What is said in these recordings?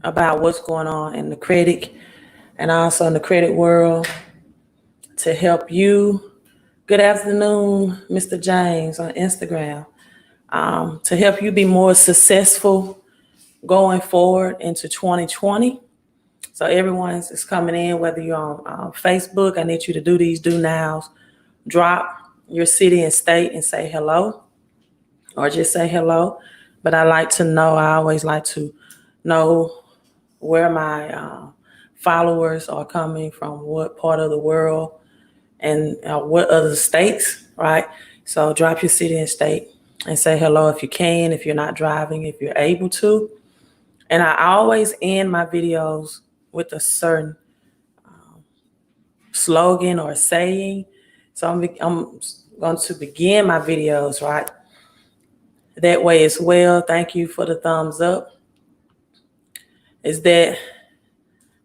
about what's going on in the credit and also in the credit world to help you. Good afternoon, Mr. James on Instagram. To help you be more successful going forward into 2020. So everyone is coming in, whether you're on Facebook, I need you to do these do nows. Drop your city and state and say hello, or just say hello. But I always like to know where my followers are coming from, what part of the world, and what other states, right? So drop your city and state and say hello if you can, if you're not driving, if you're able to. And I always end my videos with a certain slogan or saying. So I'm going to begin my videos, right? That way as well. Thank you for the thumbs up. Is that I'm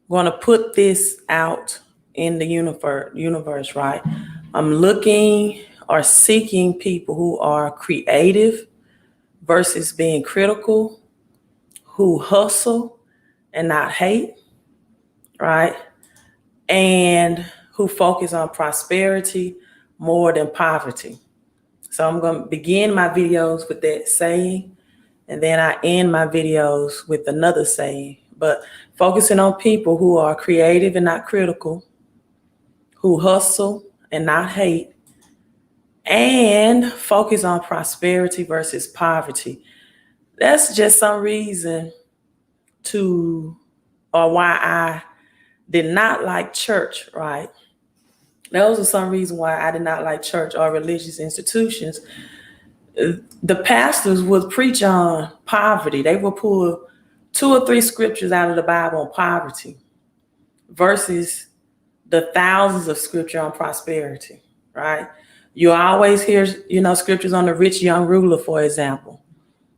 going to put this out in the universe, right? I'm looking or seeking people who are creative versus being critical, who hustle and not hate, right? And who focus on prosperity more than poverty. So I'm going to begin my videos with that saying, and then I end my videos with another saying, but focusing on people who are creative and not critical, who hustle and not hate, and focus on prosperity versus poverty. That's just some reason why I did not like church, right? Those are some reasons why I did not like church or religious institutions. The pastors would preach on poverty. They would pull 2 or 3 scriptures out of the Bible on poverty versus the thousands of scripture on prosperity, right? You always hear, scriptures on the rich young ruler, for example.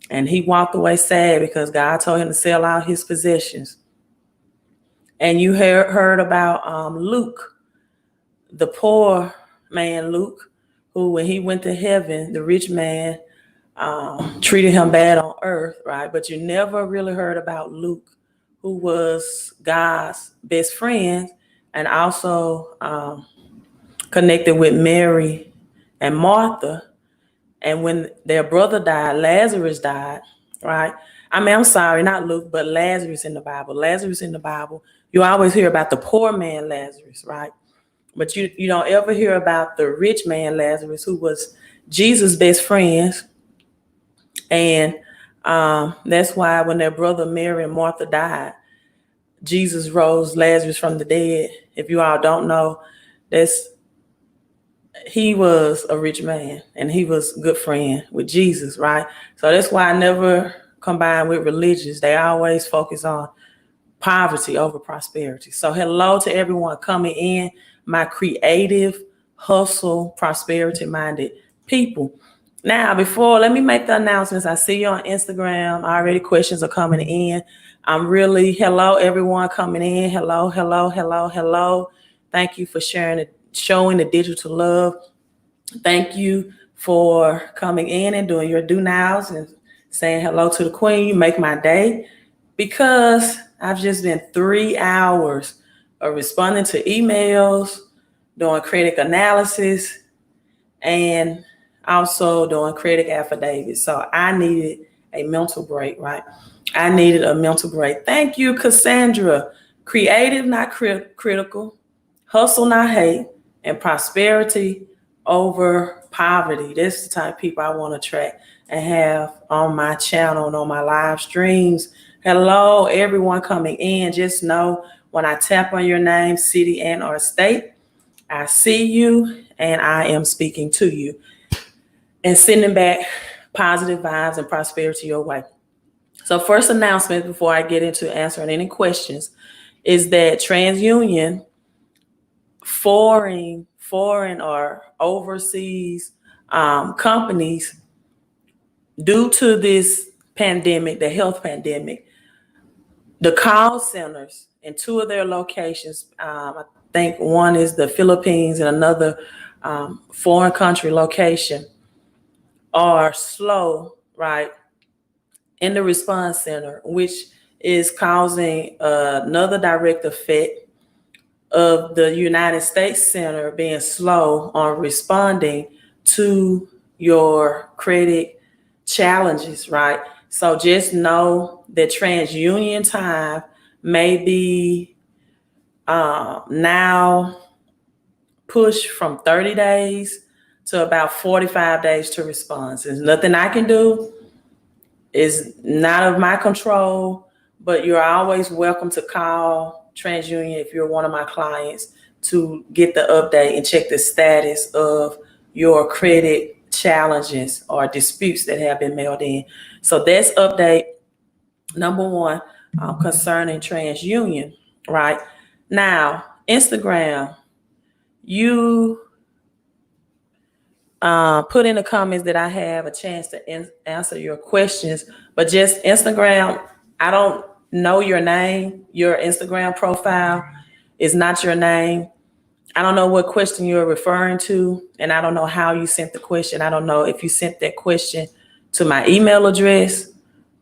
And he walked away sad because God told him to sell out his possessions. And you heard about Luke, the poor man Luke, who when he went to heaven, the rich man treated him bad on earth, right? But you never really heard about Luke, who was God's best friend and also connected with Mary and Martha. And when their brother died, Lazarus died, right? I'm sorry, not Luke, but Lazarus in the Bible. Lazarus in the Bible, you always hear about the poor man Lazarus, right? But you don't ever hear about the rich man Lazarus, who was Jesus' best friend. And that's why when their brother Mary and Martha died, Jesus rose Lazarus from the dead. If you all don't know, he was a rich man and he was a good friend with Jesus, right? So that's why I never combine with religious. They always focus on poverty over prosperity. So hello to everyone coming in, my creative, hustle, prosperity-minded people. Now, let me make the announcements. I see you on Instagram. Already questions are coming in. Hello, everyone coming in. Hello. Thank you for showing the digital love. Thank you for coming in and doing your do nows and saying hello to the queen. You make my day, because I've just been 3 hours of responding to emails, doing credit analysis, and also doing credit affidavits. So I needed a mental break, right? I needed a mental break. Thank you, Cassandra. Creative, not critical. Hustle, not hate. And prosperity over poverty. That's the type of people I want to attract and have on my channel and on my live streams. Hello, everyone coming in. Just know when I tap on your name, city and or state, I see you and I am speaking to you and sending back positive vibes and prosperity your way. So first announcement before I get into answering any questions is that TransUnion, foreign or overseas companies, due to this pandemic, the health pandemic, the call centers in 2 of their locations, I think one is the Philippines and another foreign country location, are slow, right, in the response center, which is causing another direct effect of the United States Center being slow on responding to your credit challenges, right? So just know that TransUnion time may be now pushed from 30 days to about 45 days to respond. There's nothing I can do. It's not of my control, but you're always welcome to call TransUnion if you're one of my clients to get the update and check the status of your credit challenges or disputes that have been mailed in. So that's update number one concerning TransUnion, right? Now, Instagram, you put in the comments that I have a chance to answer your questions, but just Instagram, I don't know your name. Your Instagram profile is not your name. I don't know what question you're referring to, and I don't know how you sent the question. I don't know if you sent that question to my email address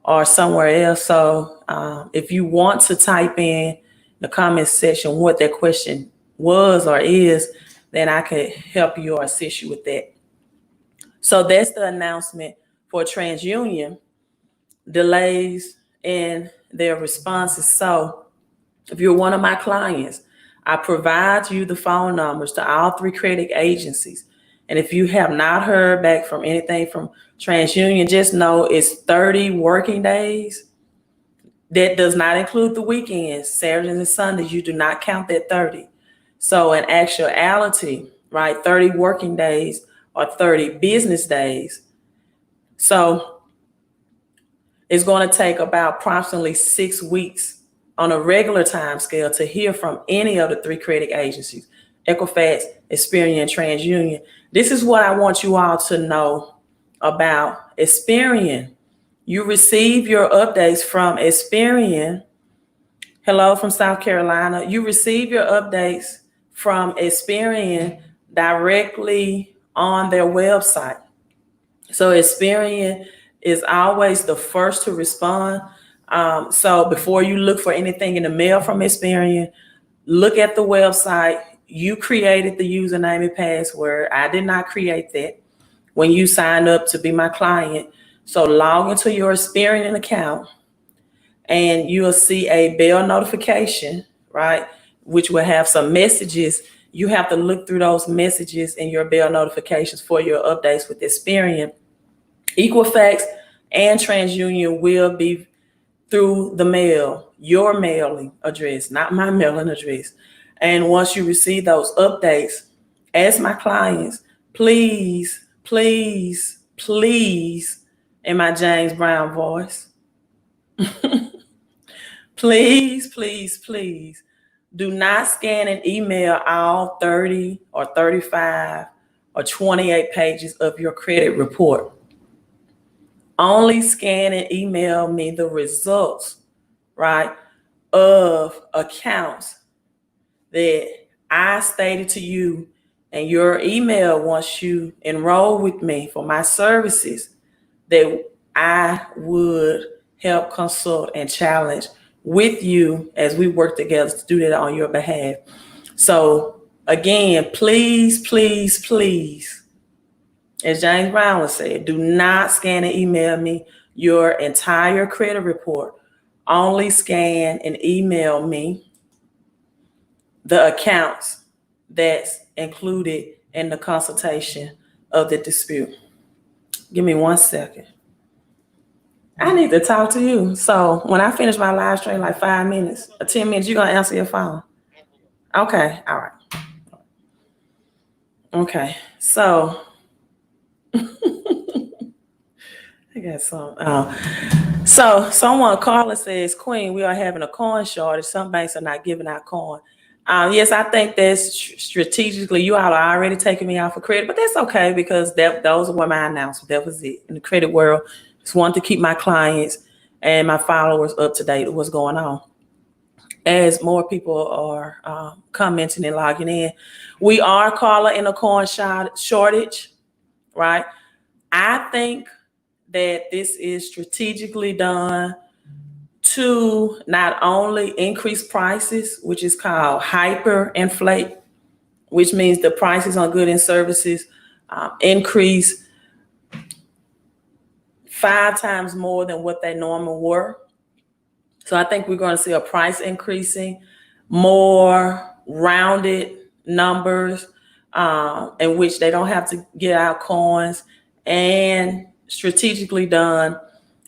or somewhere else. So if you want to type in the comment section what that question was or is, then I could help you or assist you with that. So that's the announcement for TransUnion, delays in their responses. So if you're one of my clients, I provide you the phone numbers to all three credit agencies. And if you have not heard back from anything from TransUnion, just know it's 30 working days. That does not include the weekends, Saturdays and Sundays. You do not count that 30. So in actuality, right, 30 working days or 30 business days. So it's going to take about approximately 6 weeks on a regular time scale to hear from any of the three credit agencies, Equifax, Experian, TransUnion. This is what I want you all to know about Experian. You receive your updates from Experian. Hello from South Carolina. You receive your updates from Experian directly on their website. So Experian is always the first to respond. So before you look for anything in the mail from Experian, look at the website. You created the username and password. I did not create that when you signed up to be my client. So log into your Experian account and you'll see a bell notification, right? Which will have some messages. You have to look through those messages in your bell notifications for your updates with Experian. Equifax and TransUnion will be through the mail, your mailing address, not my mailing address. And once you receive those updates, as my clients, please, please, please, in my James Brown voice, please, please, please, do not scan and email all 30 or 35 or 28 pages of your credit report. Only scan and email me the results, right, of accounts that I stated to you in your email once you enroll with me for my services that I would help consult and challenge with you as we work together to do that on your behalf. So again, please, please, please, as James Brown would say, do not scan and email me your entire credit report. Only scan and email me the accounts that's included in the consultation of the dispute. Give me 1 second. I need to talk to you. So when I finish my live stream, like 5 minutes or 10 minutes, you're going to answer your phone. Okay. All right. Okay. So I got some. So someone caller says, Queen, we are having a coin shortage. Some banks are not giving out coin. Yes, I think that's strategically, you all are already taking me out for credit, but that's okay because those were my announcements. That was it. In the credit world, just wanted to keep my clients and my followers up to date with what's going on. As more people are commenting and logging in, we are calling in a coin shortage, right? I think that this is strategically done to not only increase prices, which is called hyperinflate, which means the prices on goods and services increase 5 times more than what they normally were. So I think we're going to see a price increasing, more rounded numbers in which they don't have to get out coins, and strategically done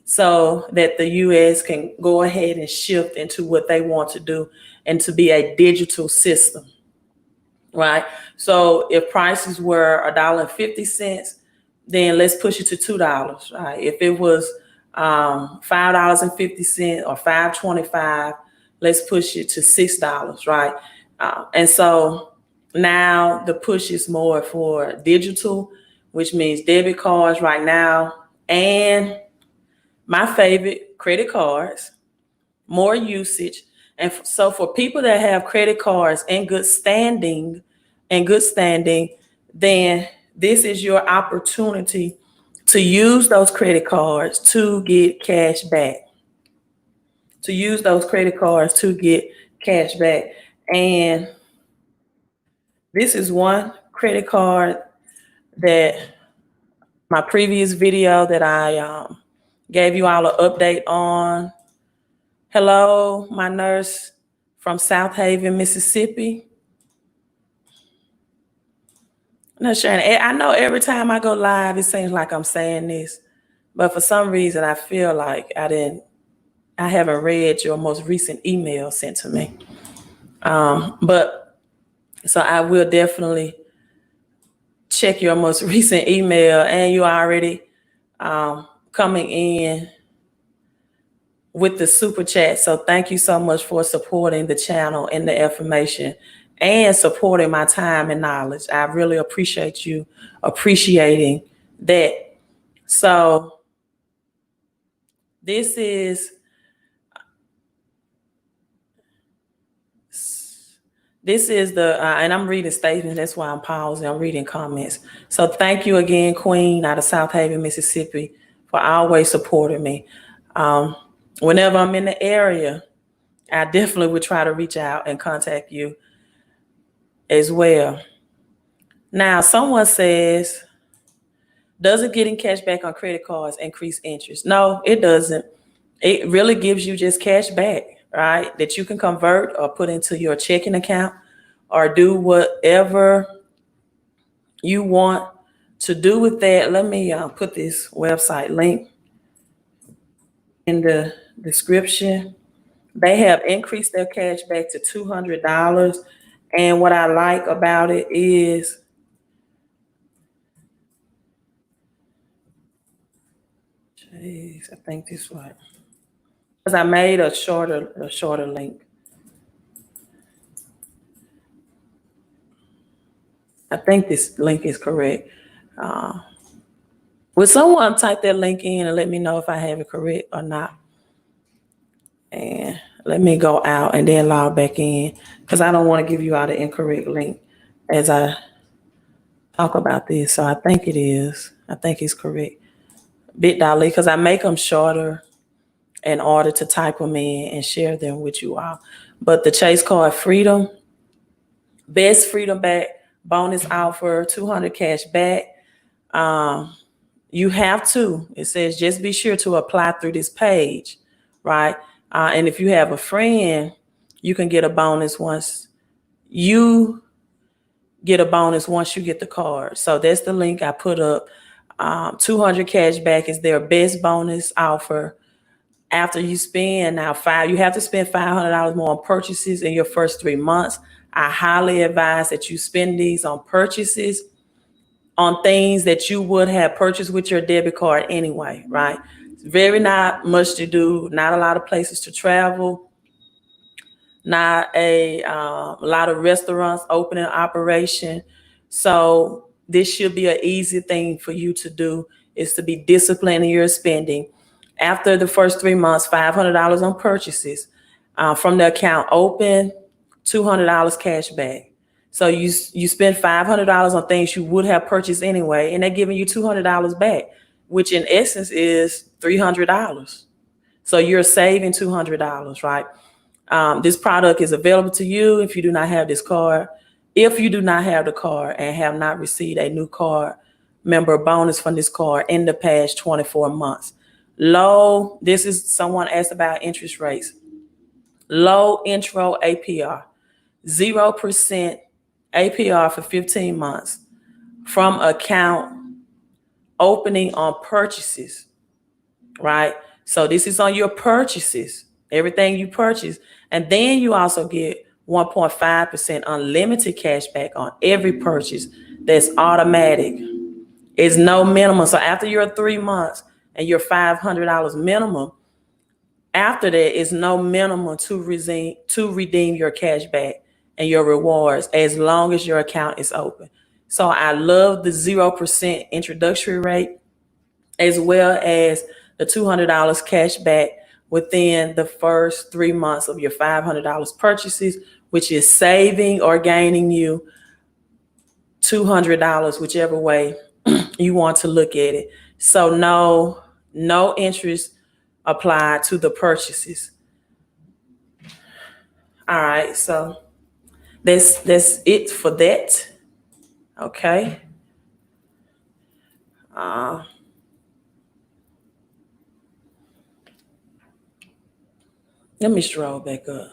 so that the U.S. can go ahead and shift into what they want to do and to be a digital system, right? So if prices were $1.50, then let's push it to $2, right? If it was $5.50 or $5.25, let's push it to $6, right? And so now the push is more for digital, which means debit cards right now, and my favorite, credit cards, more usage. And so for people that have credit cards in good standing, then this is your opportunity to use those credit cards to get cash back. And this is one credit card that my previous video that I gave you all an update on. Hello, my nurse from South Haven, Mississippi. No, Sharon, I know every time I go live, it seems like I'm saying this, but for some reason, I feel like I haven't read your most recent email sent to me. But so I will definitely check your most recent email, and you already coming in with the super chat. So thank you so much for supporting the channel and the information and supporting my time and knowledge. I really appreciate you appreciating that. So this is the, and I'm reading statements. That's why I'm pausing. I'm reading comments. So thank you again, Queen out of South Haven, Mississippi, for always supporting me. Whenever I'm in the area, I definitely would try to reach out and contact you as well. Now, someone says, doesn't getting cash back on credit cards increase interest? No, it doesn't. It really gives you just cash back, right? That you can convert or put into your checking account or do whatever you want to do with that. Let me put this website link in the description. They have increased their cash back to $200. And what I like about it is I think this one, because I made a shorter link. I think this link is correct. Would someone type that link in and let me know if I have it correct or not? And let me go out and then log back in, because I don't want to give you all the incorrect link as I talk about this. So I think it is. I think it's correct. Bit.ly, because I make them shorter in order to type them in and share them with you all. But the Chase Card Freedom, best freedom back bonus offer, 200 cash back. You have to, it says, just be sure to apply through this page, right? And if you have a friend, you can get a bonus once you get the card. So that's the link I put up. 200 cash back is their best bonus offer. After you spend you have to spend $500 more on purchases in your first 3 months. I highly advise that you spend these on purchases on things that you would have purchased with your debit card anyway, right? It's very not much to do, not a lot of places to travel, not a lot of restaurants opening operation. So this should be an easy thing for you to do, is to be disciplined in your spending. After the first 3 months, $500 on purchases from the account open, $200 cash back. So you spend $500 on things you would have purchased anyway, and they're giving you $200 back, which in essence is $300. So you're saving $200, right? This product is available to you if you do not have this card. If you do not have the card and have not received a new card member bonus from this card in the past 24 months. This is someone asked about interest rates. Low intro APR, 0% APR for 15 months from account opening on purchases, right? So this is on your purchases, everything you purchase. And then you also get 1.5% unlimited cash back on every purchase. That's automatic. It's no minimum. So after your 3 months and your $500 minimum, after that is no minimum to redeem your cash back and your rewards as long as your account is open. So I love the 0% introductory rate, as well as the $200 cash back within the first 3 months of your $500 purchases, which is saving or gaining you $200, whichever way you want to look at it. So no interest applied to the purchases. All right, so that's it for that. Okay. Let me scroll back up.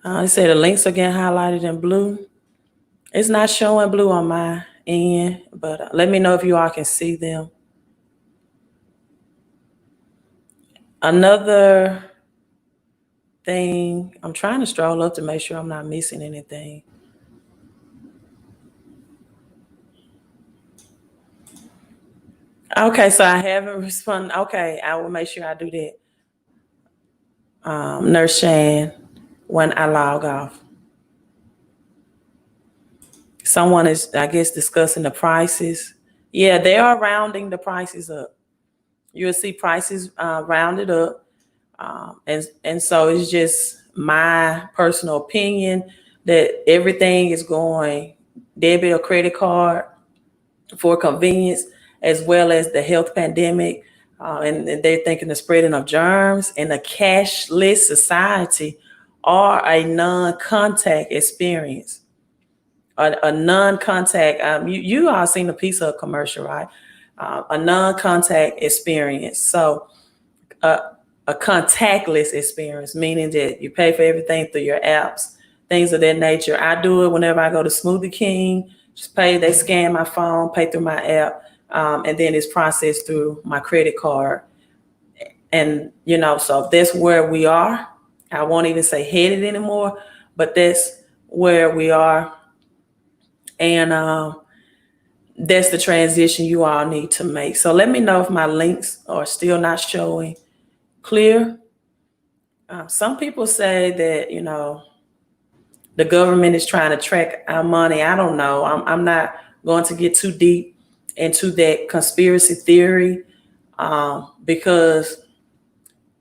They say the links are getting highlighted in blue. It's not showing blue on my end, but let me know if you all can see them. Another thing, I'm trying to stroll up to make sure I'm not missing anything. Okay, so I haven't responded. Okay, I will make sure I do that. Nurse Shan, when I log off. Someone is, I guess, discussing the prices. Yeah, they are rounding the prices up. You'll see prices rounded up. And so it's just my personal opinion that everything is going debit or credit card for convenience, as well as the health pandemic. And they're thinking the spreading of germs and a cashless society or a non-contact experience. A non-contact, you all seen the Pizza Hut commercial, right? A non-contact experience. So a contactless experience, meaning that you pay for everything through your apps, things of that nature. I do it whenever I go to Smoothie King. Just pay, they scan my phone, pay through my app, and then it's processed through my credit card. And, so that's where we are. I won't even say headed anymore, but that's where we are. And that's the transition you all need to make. So let me know if my links are still not showing clear. Some people say that, the government is trying to track our money. I don't know. I'm not going to get too deep into that conspiracy theory because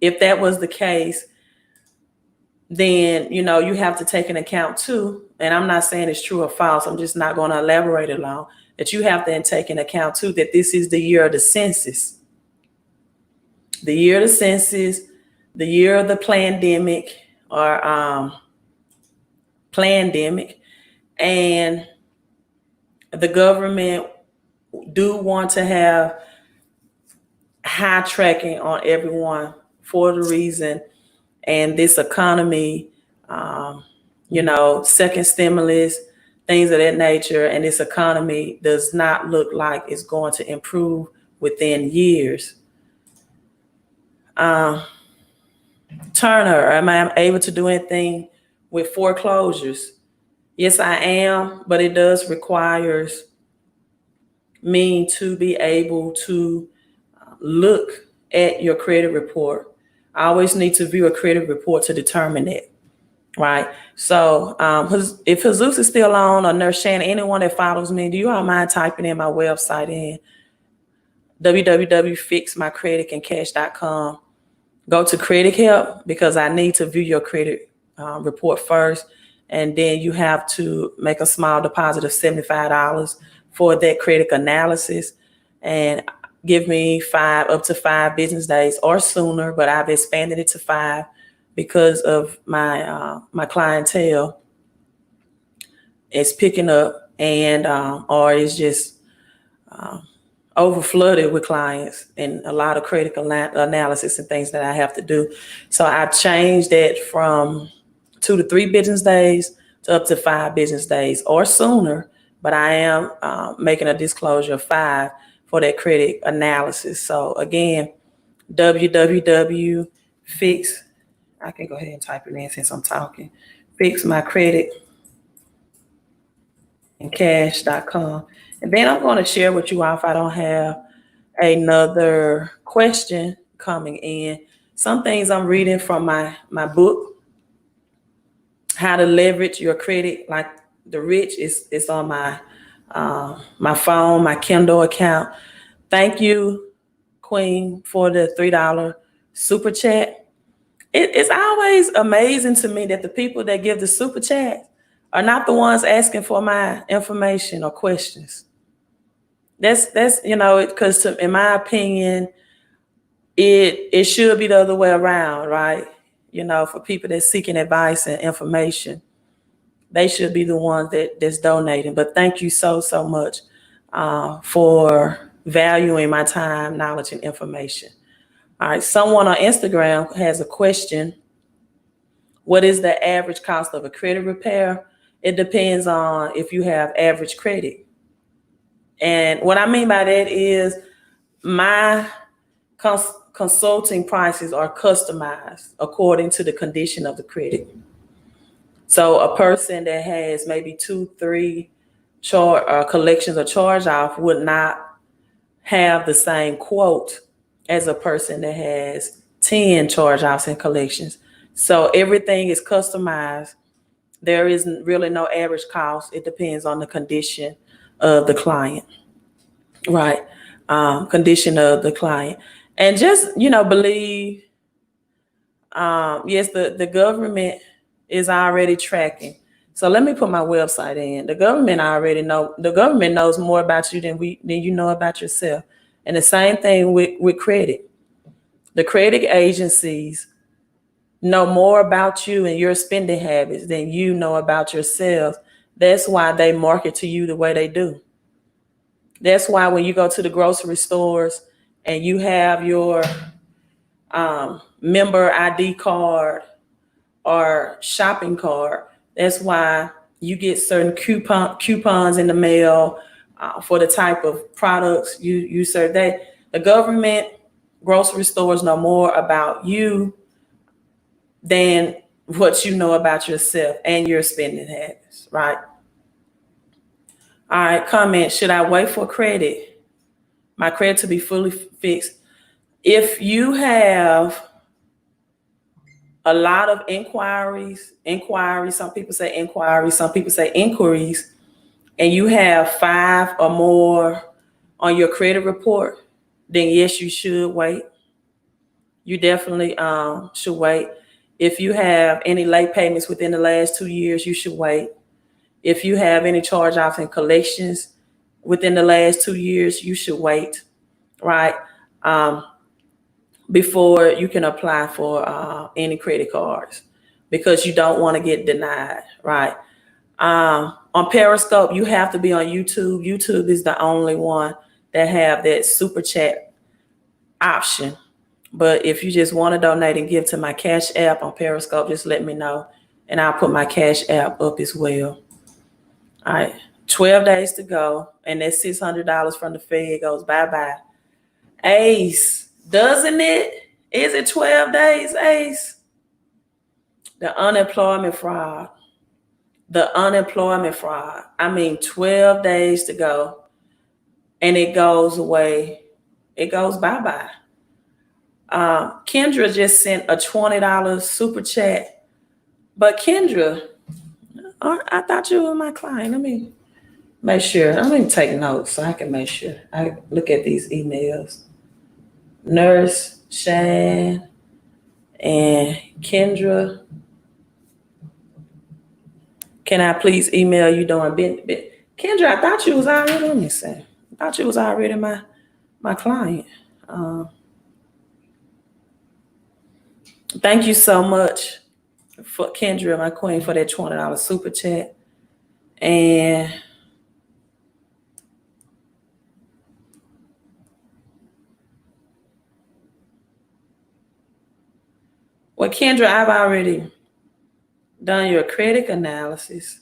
if that was the case, then, you have to take into account too, and I'm not saying it's true or false, I'm just not going to elaborate along, that you have to take into account too that this is the year of the census. The year of the census, the year of the pandemic or pandemic, and the government do want to have high tracking on everyone for the reason, and this economy, second stimulus, things of that nature, and this economy does not look like it's going to improve within years. Turner, am I able to do anything with foreclosures? Yes, I am, but it does requires me to be able to look at your credit report. I always need to view a credit report to determine it, right? So if Jesus is still on, or Nurse Shannon, anyone that follows me, do you all mind typing in my website in www.fixmycreditandcash.com? Go to credit help because I need to view your credit report first. And then you have to make a small deposit of $75 for that credit analysis, and give me up to 5 business days or sooner, but I've expanded it to 5 because of my clientele is picking up, and or it's just over flooded with clients and a lot of credit analysis and things that I have to do. So I changed that from 2 to 3 business days to up to 5 business days or sooner. But I am making a disclosure of 5 for that credit analysis. So again, www.fix. I can go ahead and type it in since I'm talking. fixmycreditandcash.com. And then I'm going to share with you all, if I don't have another question coming in, some things I'm reading from my book, How to Leverage Your Credit Like the Rich. It's on my phone, my Kindle account. Thank you, Queen, for the $3 super chat. It's always amazing to me that the people that give the super chat are not the ones asking for my information or questions. That's because in my opinion, it should be the other way around, right? For people that's seeking advice and information, they should be the ones that's donating. But thank you so much for valuing my time, knowledge, and information. All right, someone on Instagram has a question. What is the average cost of a credit repair? It depends on if you have average credit. And what I mean by that is my consulting prices are customized according to the condition of the credit. So a person that has maybe 2, 3 collections or charge off would not have the same quote as a person that has 10 charge offs and collections. So everything is customized. There is really no average cost. It depends on the condition of the client, right? Condition of the client. And just, believe, yes, the government is already tracking. So let me put my website in. The government knows more about you than you know about yourself. And the same thing with credit. The credit agencies know more about you and your spending habits than you know about yourself. That's why they market to you the way they do. That's why when you go to the grocery stores and you have your member ID card or shopping cart, that's why you get certain coupons in the mail for the type of products you serve. The government, grocery stores know more about you than what you know about yourself and your spending habits, right? All right, comment, should I wait for my credit to be fully fixed? If you have a lot of inquiries, some people say inquiries, some people say inquiries, and you have 5 or more on your credit report, then yes, you should wait. You definitely should wait. If you have any late payments within the last 2 years, you should wait. If you have any charge-offs and collections within the last 2 years, you should wait, right? Before you can apply for any credit cards, because you don't want to get denied, right? On Periscope, you have to be on YouTube. YouTube is the only one that have that super chat option. But if you just want to donate and give to my Cash App on Periscope, just let me know, and I'll put my Cash App up as well. All right, 12 days to go, and that $600 from the Fed goes bye-bye. Ace, doesn't it? Is it 12 days, Ace? The unemployment fraud. I mean, 12 days to go, and it goes away. It goes bye-bye. Kendra just sent a $20 super chat. But Kendra, I thought you were my client. Let me make sure. I'm going to take notes so I can make sure I look at these emails. Nurse, Shan, and Kendra. Can I please email you during Kendra, I thought you was already, let me see. I thought you was already my client. Thank you so much for Kendra, my queen, for that $20 super chat. And well, Kendra, I've already done your credit analysis.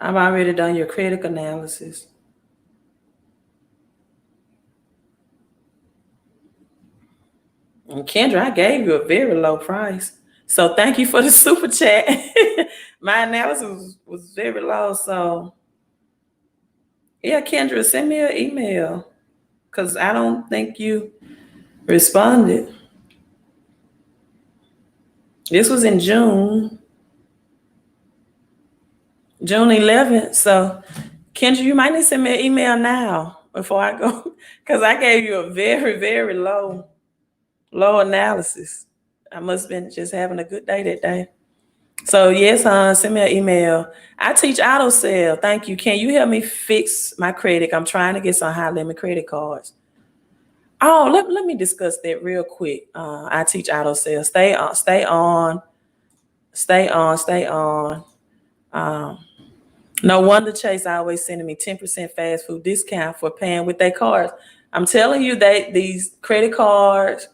I've already done your credit analysis. And Kendra, I gave you a very low price. So thank you for the super chat. My analysis was very low. So yeah, Kendra, send me an email because I don't think you responded. This was in June 11th. So Kendra, you might need to send me an email now before I go because I gave you a very, very low analysis. I must have been just having a good day that day. So yes, send me an email. I teach auto sale. Thank you. Can you help me fix my credit? I'm trying to get some high limit credit cards. Oh, let me discuss that real quick. I teach auto sale. Stay on. No wonder Chase always sending me 10% fast food discount for paying with their cards. I'm telling you that these credit cards,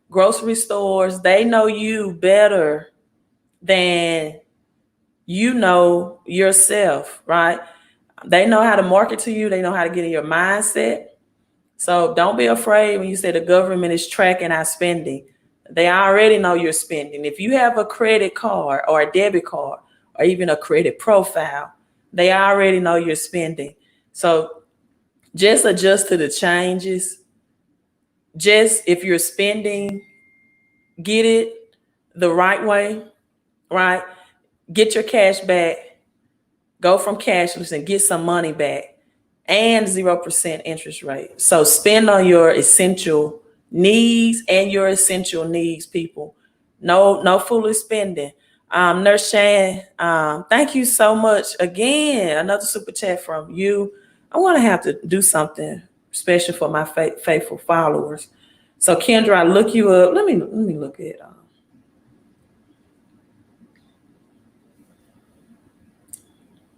grocery stores, they know you better than you know yourself, right? They know how to market to you. They know how to get in your mindset. So don't be afraid when you say the government is tracking our spending. They already know you're spending. If you have a credit card or a debit card or even a credit profile, they already know you're spending. So just adjust to the changes. Just if you're spending, get it the right way, right? Get your cash back. Go from cashless and get some money back and 0% interest rate. So spend on your essential needs and your essential needs, people. No foolish spending. Nurse Shan, thank you so much. Again, another super chat from you. I want to have to do something special for my faithful followers. So Kendra, I look you up. Let me look at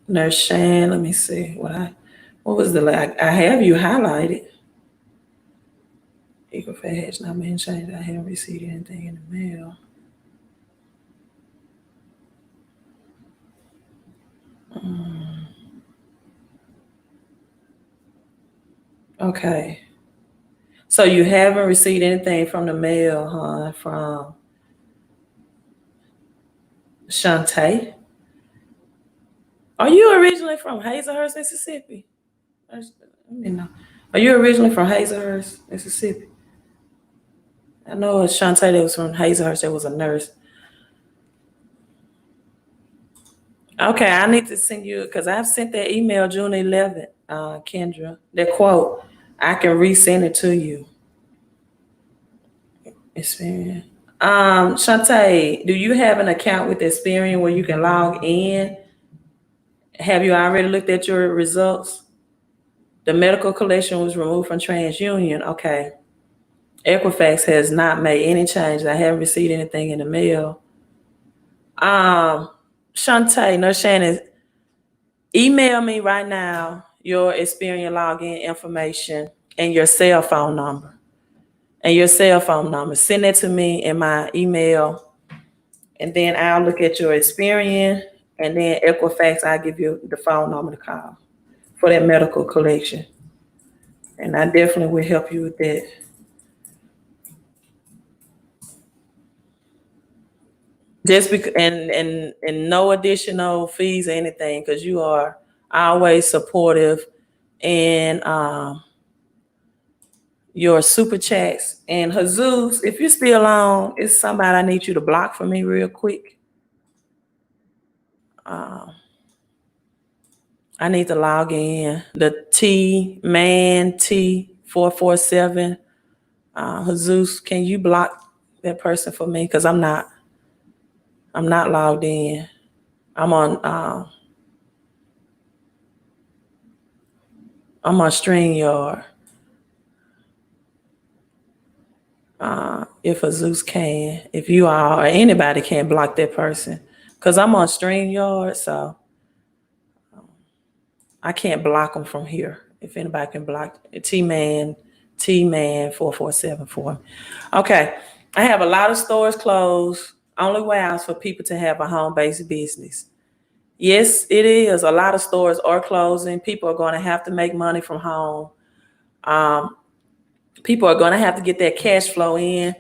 Nurse Shan. Let me see what was the I have you highlighted. Equal fat has not been changed. I haven't received anything in the mail. Okay. So you haven't received anything from the mail, huh? From Shantae. Are you originally from Hazelhurst, Mississippi? Let me know. Are you originally from Hazelhurst, Mississippi? I know a Shantae that was from Hazelhurst that was a nurse. Okay, I need to send you because I've sent that email June 11th, Kendra. That quote, I can resend it to you. Experian. Shantae, do you have an account with Experian where you can log in? Have you already looked at your results? The medical collection was removed from TransUnion. Okay. Equifax has not made any changes. I haven't received anything in the mail. Shantae, Nurse Shannon, email me right now your Experian login information and your cell phone number. Send it to me in my email, and then I'll look at your Experian, and then Equifax, I'll give you the phone number to call for that medical collection. And I definitely will help you with that. Just because, and no additional fees or anything, because you are always supportive and your super chats. And Jesus, if you're still on, it's somebody I need you to block for me real quick. I need to log in. The T447. Jesus, can you block that person for me because I'm not logged in. I'm on StreamYard. If Azus can, if you all or anybody can block that person, because I'm on StreamYard, so I can't block them from here. If anybody can block T-Man 4474. Okay, I have a lot of stores closed. Only warehouse for people to have a home-based business. Yes, it is. A lot of stores are closing. People are going to have to make money from home. People are going to have to get that cash flow in.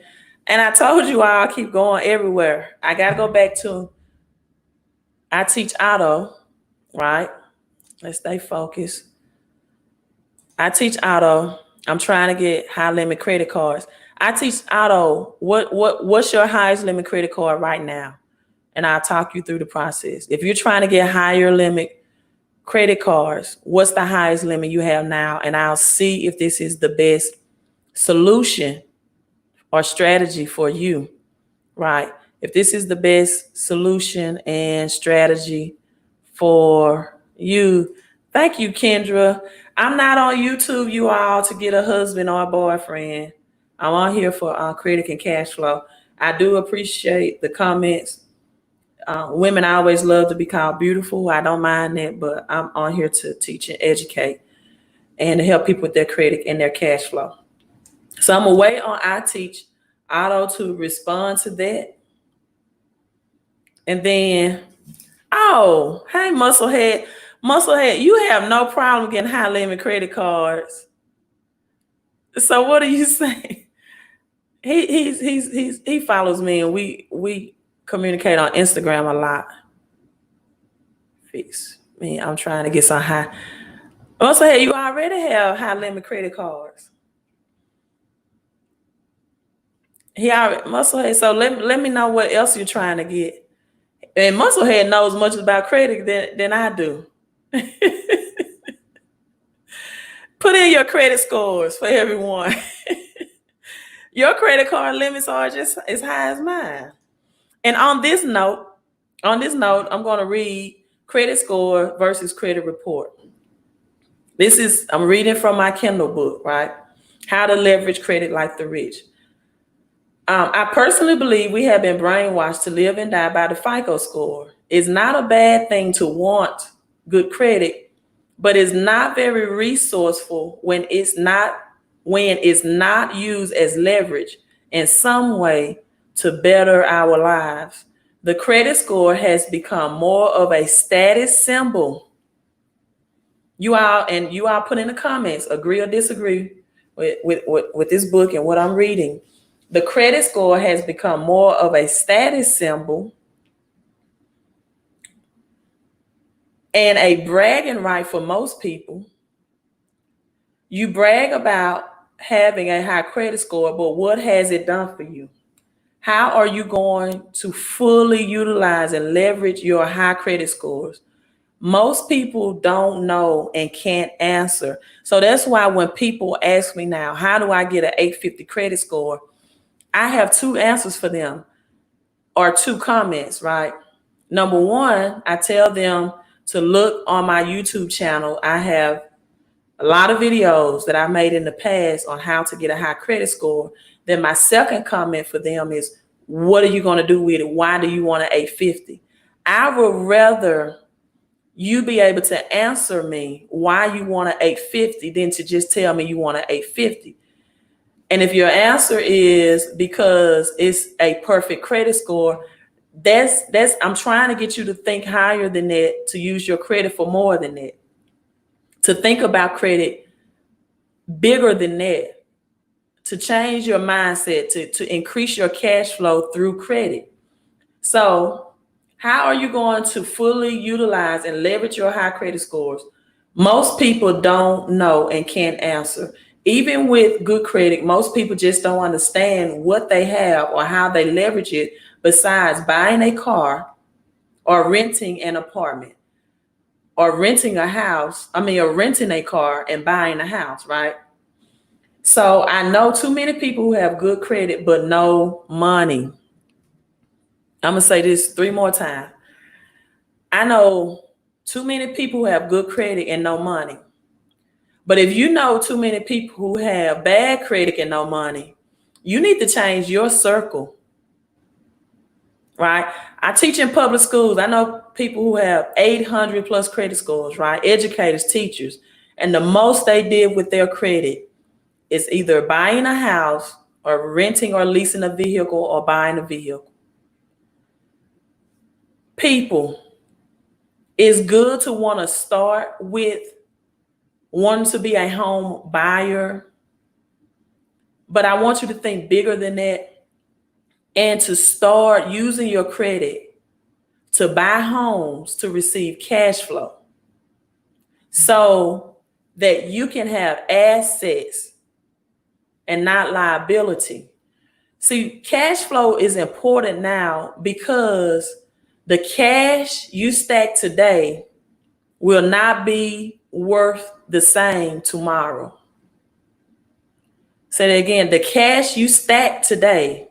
And I told you I'll keep going everywhere. I got to go back to, I teach auto, right? Let's stay focused. I teach auto. I'm trying to get high limit credit cards. I teach auto. What's your highest limit credit card right now? And I'll talk you through the process. If you're trying to get higher limit credit cards, what's the highest limit you have now? And I'll see if this is the best solution or strategy for you, right? If this is the best solution and strategy for you. Thank you, Kendra. I'm not on YouTube, you all, to get a husband or a boyfriend. I'm on here for credit and cash flow. I do appreciate the comments. Women always love to be called beautiful. I don't mind that, but I'm on here to teach and educate and to help people with their credit and their cash flow. So I'm gonna wait on I Teach Auto to respond to that. And then, oh, hey, Musclehead. Musclehead, you have no problem getting high limit credit cards. So what are you saying? He follows me and we communicate on Instagram a lot. Fix me. I'm trying to get some high. Musclehead, you already have high limit credit cards. He already Musclehead. So let me know what else you're trying to get. And Musclehead knows much about credit than I do. Put in your credit scores for everyone. Your credit card limits are just as high as mine. And on this note, I'm going to read credit score versus credit report. I'm reading from my Kindle book, right? How to leverage credit like the rich. I personally believe we have been brainwashed to live and die by the FICO score. It's not a bad thing to want good credit, but it's not very resourceful when it's not used as leverage in some way to better our lives. The credit score has become more of a status symbol. You all put in the comments, agree or disagree with this book and what I'm reading. The credit score has become more of a status symbol and a bragging right for most people. You brag about having a high credit score, but what has it done for you? How are you going to fully utilize and leverage your high credit scores? Most people don't know and can't answer. So that's why when people ask me now, how do I get an 850 credit score? I have two answers for them or two comments, right? Number one, I tell them to look on my YouTube channel. I have a lot of videos that I made in the past on how to get a high credit score. Then my second comment for them is, what are you going to do with it? Why do you want an 850? I would rather you be able to answer me why you want an 850 than to just tell me you want an 850. And if your answer is because it's a perfect credit score, I'm trying to get you to think higher than that, to use your credit for more than that, to think about credit bigger than that, to change your mindset, to increase your cash flow through credit. So how are you going to fully utilize and leverage your high credit scores? Most people don't know and can't answer. Even with good credit, most people just don't understand what they have or how they leverage it besides buying a car or renting an apartment or renting a house. Or renting a car and buying a house, right? So I know too many people who have good credit but no money. I'm going to say this 3 more times. I know too many people who have good credit and no money. But if you know too many people who have bad credit and no money, you need to change your circle, right? I teach in public schools. I know people who have 800 plus credit scores, right? Educators, teachers. And the most they did with their credit is either buying a house or renting or leasing a vehicle or buying a vehicle. People, it's good to want to start with wanting to be a home buyer, but I want you to think bigger than that and to start using your credit to buy homes to receive cash flow so that you can have assets and not liability. See, cash flow is important now because the cash you stack today will not be worth the same tomorrow. Say that again. The cash you stack today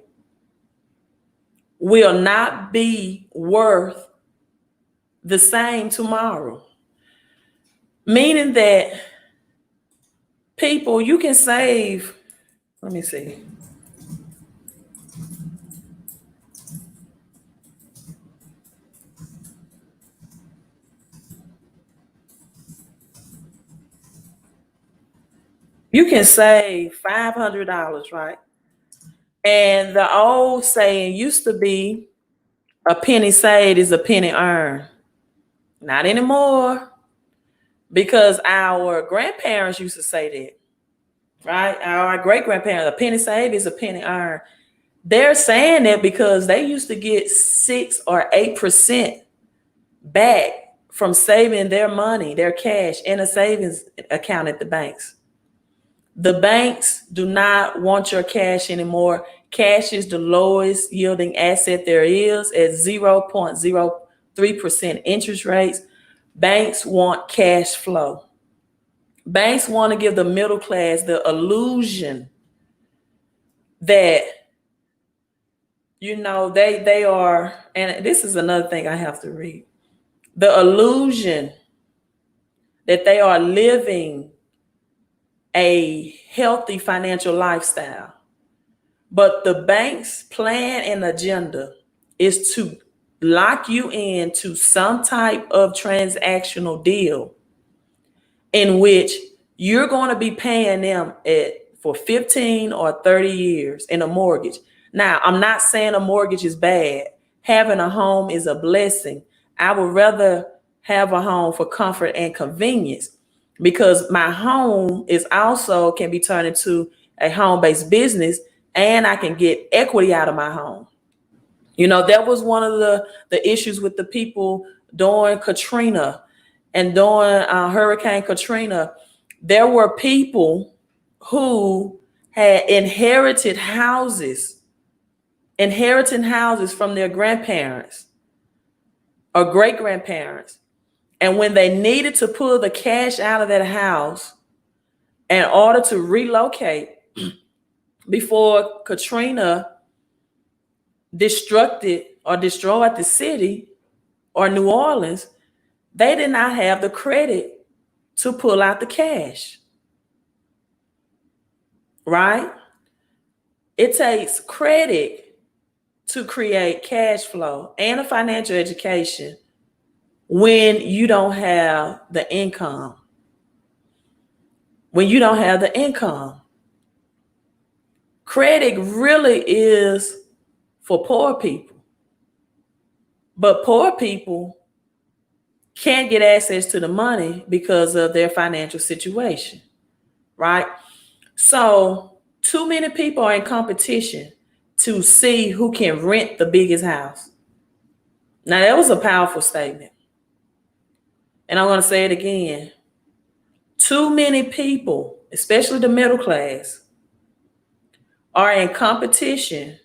will not be worth the same tomorrow. Meaning that people, you can save, let me see. You can save $500, right? And the old saying used to be a penny saved is a penny earned. Not anymore, because our grandparents used to say that, right? Our great grandparents, a penny saved is a penny earned. They're saying that because they used to get 6 or 8% back from saving their money, their cash in a savings account at the banks. The banks do not want your cash anymore. Cash is the lowest yielding asset there is at 0.03% interest rates. Banks want cash flow. Banks want to give the middle class the illusion that, they are, and this is another thing I have to read, the illusion that they are living a healthy financial lifestyle. But the bank's plan and agenda is to lock you into some type of transactional deal in which you're going to be paying them for 15 or 30 years in a mortgage. Now, I'm not saying a mortgage is bad. Having a home is a blessing. I would rather have a home for comfort and convenience, because my home is also can be turned into a home-based business, and I can get equity out of my home. That was one of the issues with the people during Katrina and during Hurricane Katrina. There were people who had inherited houses from their grandparents or great grandparents. And when they needed to pull the cash out of that house in order to relocate before Katrina destroyed the city or New Orleans, they did not have the credit to pull out the cash, right? It takes credit to create cash flow and a financial education when you don't have the income. When you don't have the income, credit really is for poor people. But poor people can't get access to the money because of their financial situation, right? So too many people are in competition to see who can rent the biggest house. Now, that was a powerful statement. And I'm going to say it again. Too many people, especially the middle class, are in competition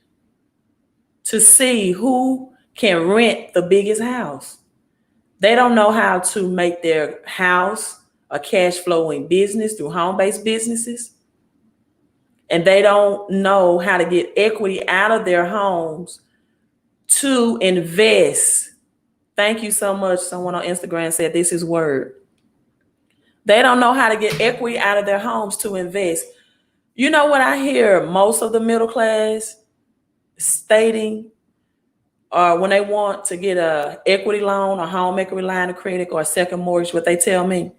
to see who can rent the biggest house. They don't know how to make their house a cash flowing business through home-based businesses. and they don't know how to get equity out of their homes to invest. Thank you so much. Someone on Instagram said this is word. They don't know how to get equity out of their homes to invest. You know what I hear most of the middle class stating, or when they want to get a equity loan, a home equity line of credit, or a second mortgage, what they tell me,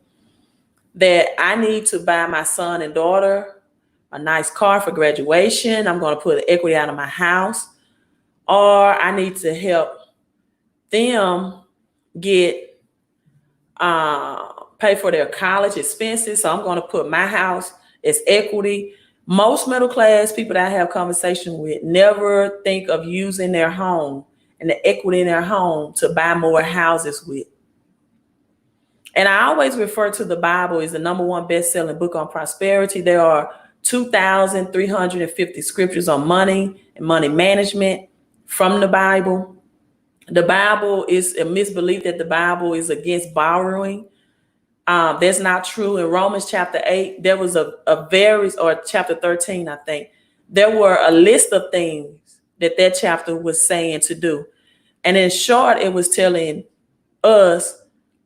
that I need to buy my son and daughter a nice car for graduation. I'm going to put equity out of my house, or I need to help them get pay for their college expenses. So I'm going to put my house as equity. Most middle class people that I have conversation with never think of using their home and the equity in their home to buy more houses with. And I always refer to the Bible as the #1 best-selling book on prosperity. There are 2,350 scriptures on money and money management from the Bible. The Bible is a misbelief that the Bible is against borrowing. That's not true. In Romans chapter 8, there was or chapter 13, I think, there were a list of things that chapter was saying to do. And in short, it was telling us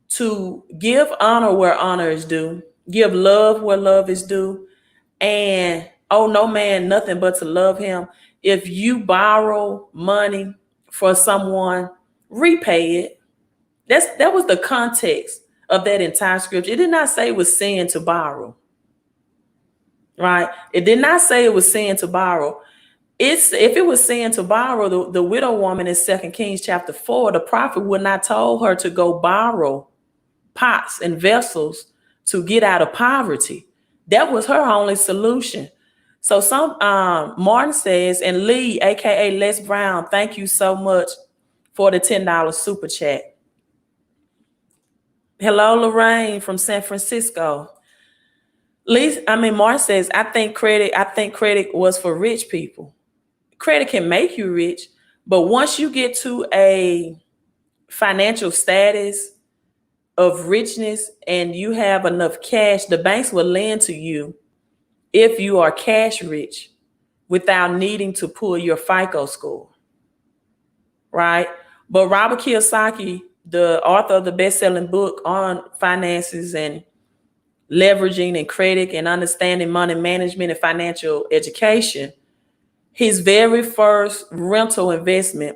to give honor where honor is due, give love where love is due, and owe no man nothing but to love him. If you borrow money for someone, repay it. That was the context of that entire scripture. It did not say it was sin to borrow, right? It did not say it was sin to borrow. If it was sin to borrow, the widow woman in 2 Kings chapter 4, the prophet would not told her to go borrow pots and vessels to get out of poverty. That was her only solution. So Martin says, and Lee, aka Les Brown, thank you so much for the $10 super chat. Hello, Lorraine from San Francisco. Martin says, I think credit was for rich people. Credit can make you rich, but once you get to a financial status of richness and you have enough cash, the banks will lend to you if you are cash rich without needing to pull your FICO score, right? But Robert Kiyosaki, the author of the best-selling book on finances and leveraging and credit and understanding money management and financial education, his very first rental investment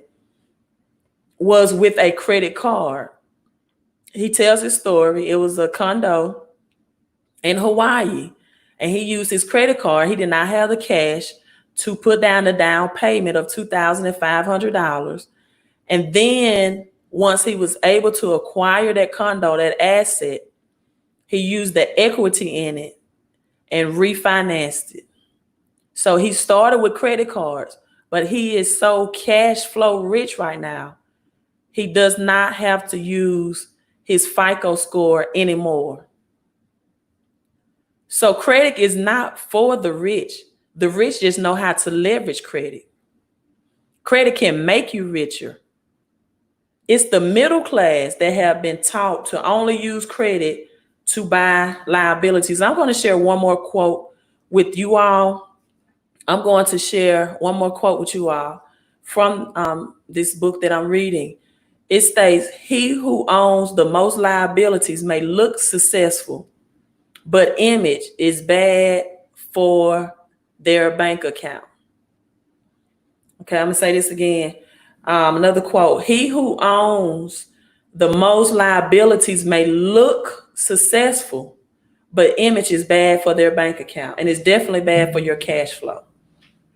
was with a credit card. He tells his story. It was a condo in Hawaii, and he used his credit card. He did not have the cash to put down the down payment of $2,500. And then once he was able to acquire that condo, that asset, he used the equity in it and refinanced it. So he started with credit cards, but he is so cash flow rich right now. He does not have to use his FICO score anymore. So credit is not for the rich. The rich just know how to leverage credit. Credit can make you richer. It's the middle class that have been taught to only use credit to buy liabilities. I'm going to share one more quote with you all. From this book that I'm reading. It states, he who owns the most liabilities may look successful, but image is bad for their bank account. Okay, I'm going to say this again. Another quote, he who owns the most liabilities may look successful, but image is bad for their bank account. And it's definitely bad for your cash flow,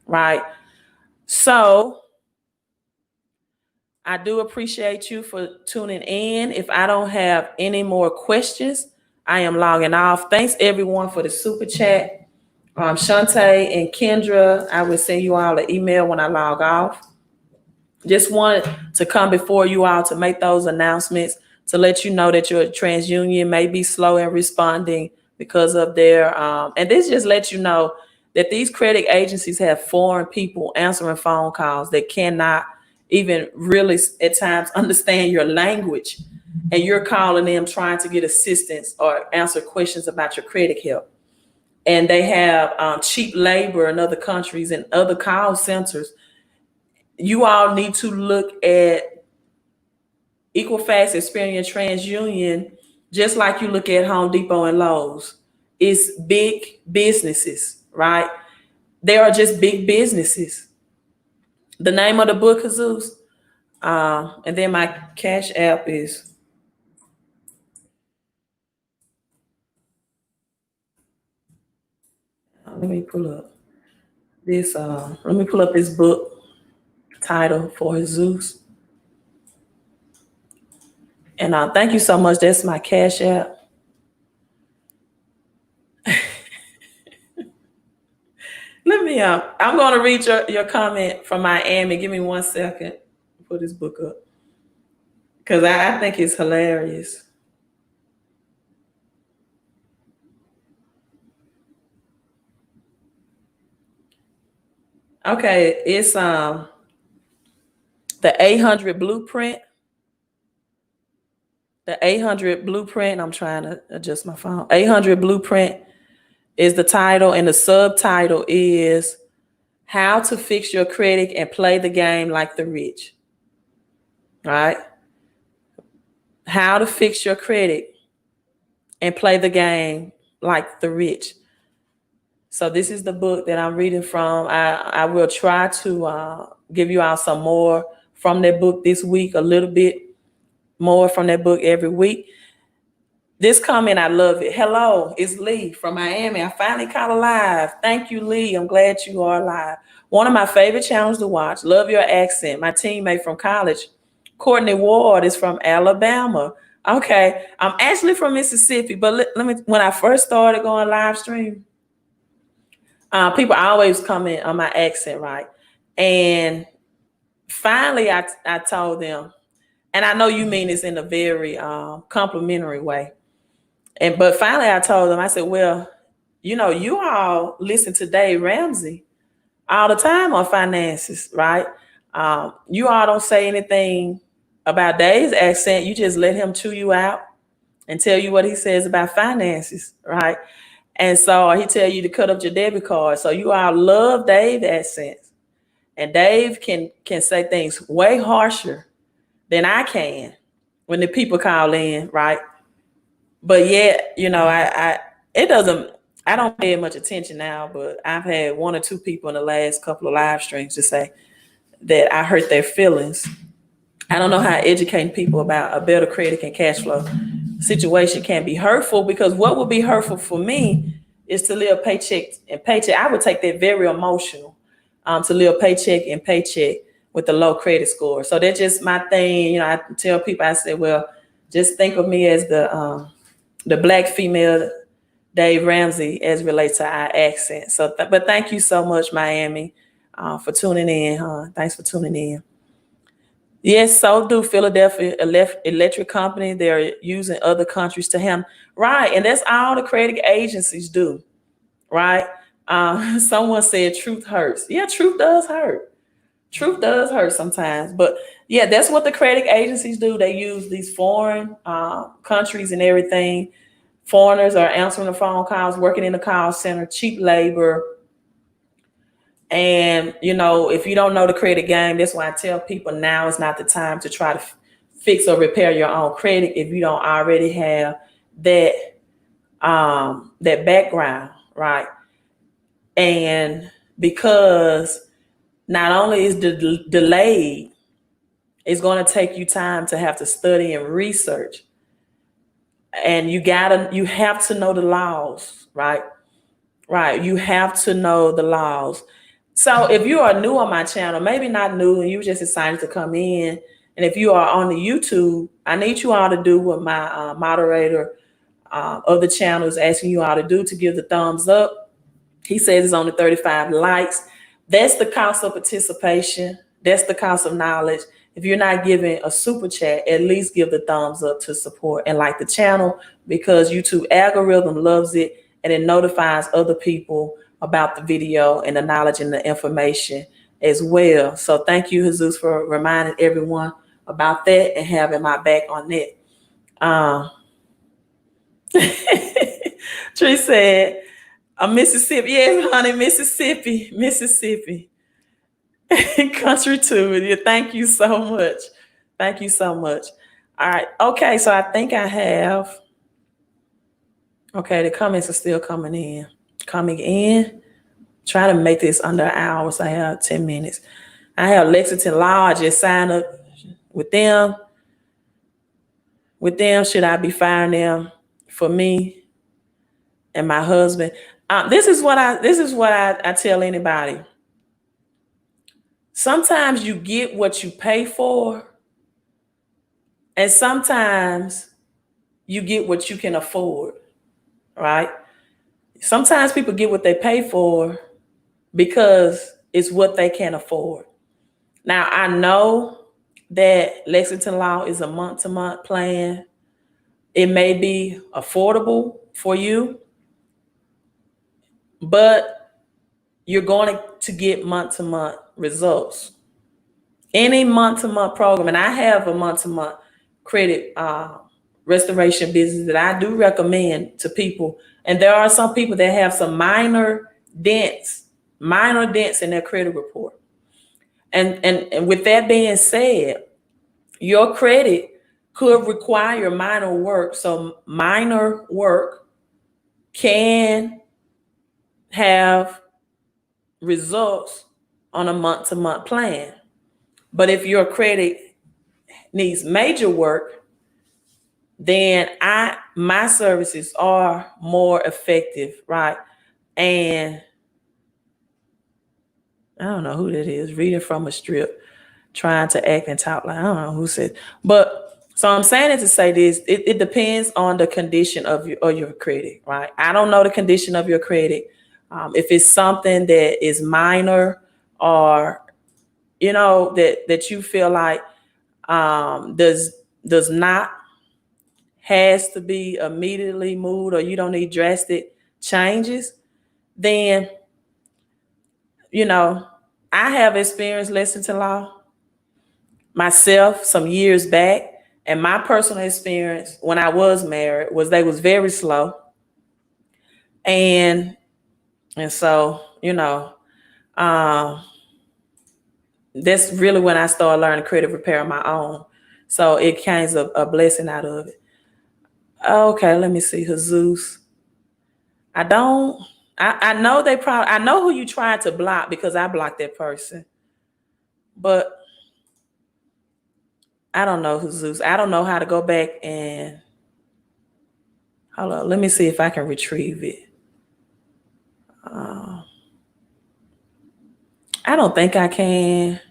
right? So I do appreciate you for tuning in. If I don't have any more questions, I am logging off. Thanks everyone for the super chat. Shantae and Kendra, I will send you all an email when I log off. Just wanted to come before you all to make those announcements, to let you know that your TransUnion may be slow in responding because of their, and this just lets you know that these credit agencies have foreign people answering phone calls that cannot even really at times understand your language, and you're calling them trying to get assistance or answer questions about your credit help. and they have cheap labor in other countries and other call centers. You all need to look at Equifax, Experian, TransUnion, just like you look at Home Depot and Lowe's. It's big businesses, right? They are just big businesses. The name of the book, Jesus, and then my Cash App is, let me pull up this. Let me pull up this book title for Jesus. And thank you so much. That's my Cash App. Let me, I'm going to read your comment from Miami. Give me 1 second to put this book up, because I think it's hilarious. Okay, it's the 800 Blueprint. The 800 Blueprint. I'm trying to adjust my phone. 800 Blueprint is the title, and the subtitle is How to Fix Your Credit and Play the Game Like the Rich. All right? How to Fix Your Credit and Play the Game Like the Rich. So this is the book that I'm reading from. I will try to give you all some more from that book this week, a little bit more from that book every week. This comment, I love it. Hello, it's Lee from Miami. I finally caught alive. Thank you, Lee. I'm glad you are alive. One of my favorite channels to watch. Love your accent. My teammate from college, Courtney Ward, is from Alabama. Okay, I'm actually from Mississippi, but let me. When I first started going live stream, people always comment on my accent, right? And finally, I told them, and I know you mean this in a very complimentary way. But finally I told them, I said, well, you all listen to Dave Ramsey all the time on finances, right? You all don't say anything about Dave's accent. You just let him chew you out and tell you what he says about finances, right? And so he tell you to cut up your debit card. So you all love Dave's accent. And Dave can say things way harsher than I can when the people call in, right? But yet, I don't pay much attention now, but I've had 1 or 2 people in the last couple of live streams to say that I hurt their feelings. I don't know how educating people about a better credit and cash flow situation can be hurtful, because what would be hurtful for me is to live paycheck and paycheck. I would take that very emotional, to live paycheck and paycheck with a low credit score. So that's just my thing. I tell people, I say, well, just think of me as the Black female Dave Ramsey as relates to our accent. So, but thank you so much, Miami, for tuning in. Thanks for tuning in. Yes, so do Philadelphia Electric Company. They're using other countries to handle. Right, and that's all the credit agencies do, right? Someone said truth hurts. Yeah, truth does hurt. Truth does hurt sometimes. But yeah, that's what the credit agencies do. They use these foreign countries and everything. Foreigners are answering the phone calls, working in the call center, cheap labor. And, if you don't know the credit game, that's why I tell people now is not the time to try to fix or repair your own credit if you don't already have that background, right? And because not only is the delayed, it's going to take you time to have to study and research. And you have to know the laws, right? Right. You have to know the laws. So if you are new on my channel, maybe not new, and you just decided to come in, and if you are on the YouTube, I need you all to do what my moderator of the channel is asking you all to do, to give the thumbs up. He says it's only 35 likes. That's the cost of participation. That's the cost of knowledge. If you're not giving a super chat, at least give the thumbs up to support and like the channel, because YouTube algorithm loves it, and it notifies other people about the video and the knowledge and the information as well. So thank you, Jesus, for reminding everyone about that and having my back on that. Tree said, Mississippi. Yes, honey, Mississippi. Mississippi. Country too. Yeah, thank you so much. Thank you so much. All right. Okay, so I think I have. Okay, the comments are still coming in. Coming in. Try to make this under an hour. So I have 10 minutes. I have Lexington Law. I just signed up with them. With them, should I be firing them for me and my husband? This is what I tell anybody. Sometimes you get what you pay for, and sometimes you get what you can afford, right? Sometimes people get what they pay for because it's what they can afford. Now, I know that Lexington Law is a month-to-month plan. It may be affordable for you, but you're going to get month-to-month results. Any month-to-month program, and I have a month-to-month credit restoration business that I do recommend to people. And there are some people that have some minor dents in their credit report. And with that being said, your credit could require minor work. So minor work can have results on a month-to-month plan. But if your credit needs major work, then my services are more effective, right? And I don't know who that is, reading from a strip, trying to act and talk like I don't know who said. But so I'm saying it to say this: it depends on the condition of your credit, right? I don't know the condition of your credit. If it's something that is minor, or that you feel like does not has to be immediately moved, or you don't need drastic changes, then I have experienced Lexington Law myself some years back, and my personal experience when I was married was they was very slow, and so that's really when I started learning credit repair on my own. So it came a blessing out of it. Okay, let me see. Jesus. I know I know who you tried to block because I blocked that person. But I don't know, Jesus. I don't know how to go back and hold on. Let me see if I can retrieve it. I don't think I can.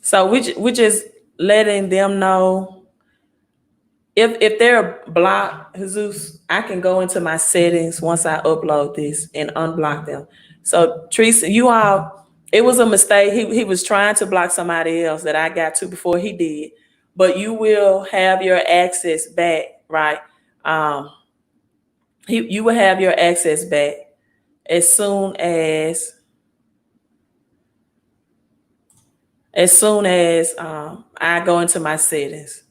So we just letting them know if they're blocked, Jesus, I can go into my settings once I upload this and unblock them. So Teresa, it was a mistake. He was trying to block somebody else that I got to before he did, but you will have your access back, right? You will have your access back as soon as I go into my settings.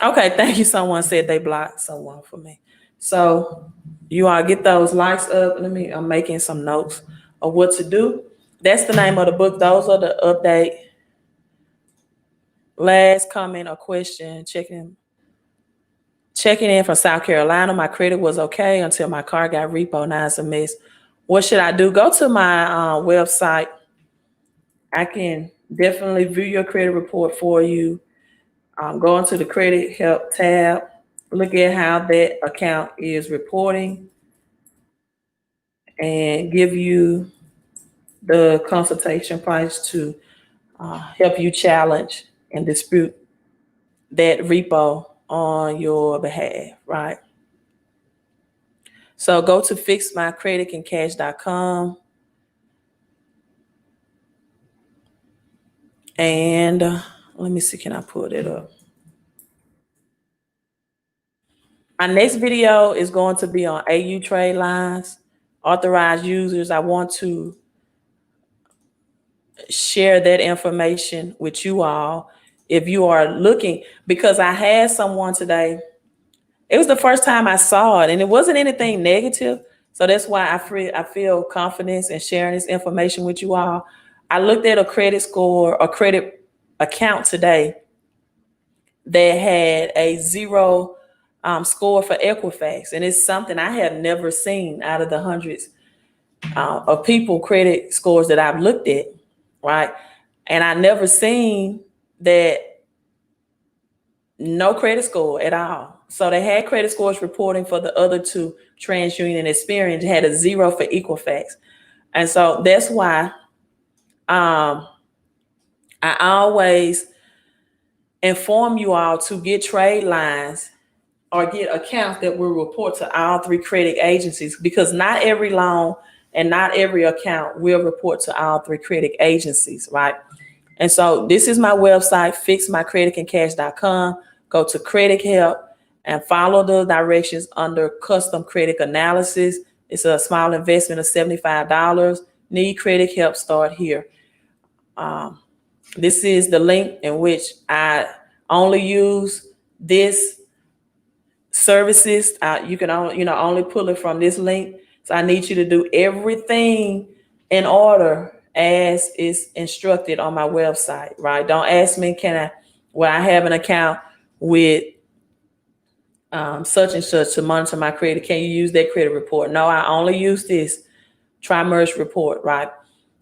Okay, thank you. Someone said they blocked someone for me. So you all get those likes up. I'm making some notes of what to do. That's the name of the book. Those are the update. Last comment or question, checking in from South Carolina. My credit was okay until my car got repo. Now it's a mess. What should I do? Go to my website. I can definitely view your credit report for you. Go into the credit help tab. Look at how that account is reporting and give you the consultation price to help you challenge and dispute that repo on your behalf, right? So go to fixmycreditandcash.com and let me see, can I pull it up? Our next video is going to be on AU trade lines, authorized users. I want to share that information with you all if you are looking, because I had someone today. It was the first time I saw it, and it wasn't anything negative. So that's why I feel confidence in sharing this information with you all. I looked at a credit score, a credit account today that had a zero score for Equifax. And it's something I have never seen out of the hundreds of people credit scores that I've looked at, right? And I never seen that no credit score at all. So they had credit scores reporting for the other two, TransUnion and Experian, had a zero for Equifax. And so that's why I always inform you all to get trade lines or get accounts that will report to all three credit agencies, because not every loan and not every account will report to all three credit agencies, right? And so this is my website, fixmycreditandcash.com. Go to credit help and follow the directions under custom credit analysis. It's a small investment of $75. Need credit help, start here. This is the link in which I only use this services. You can only pull it from this link. So I need you to do everything in order as is instructed on my website, right? Don't ask me, I have an account with such and such to monitor my credit. Can you use that credit report? No, I only use this tri-merge report, right?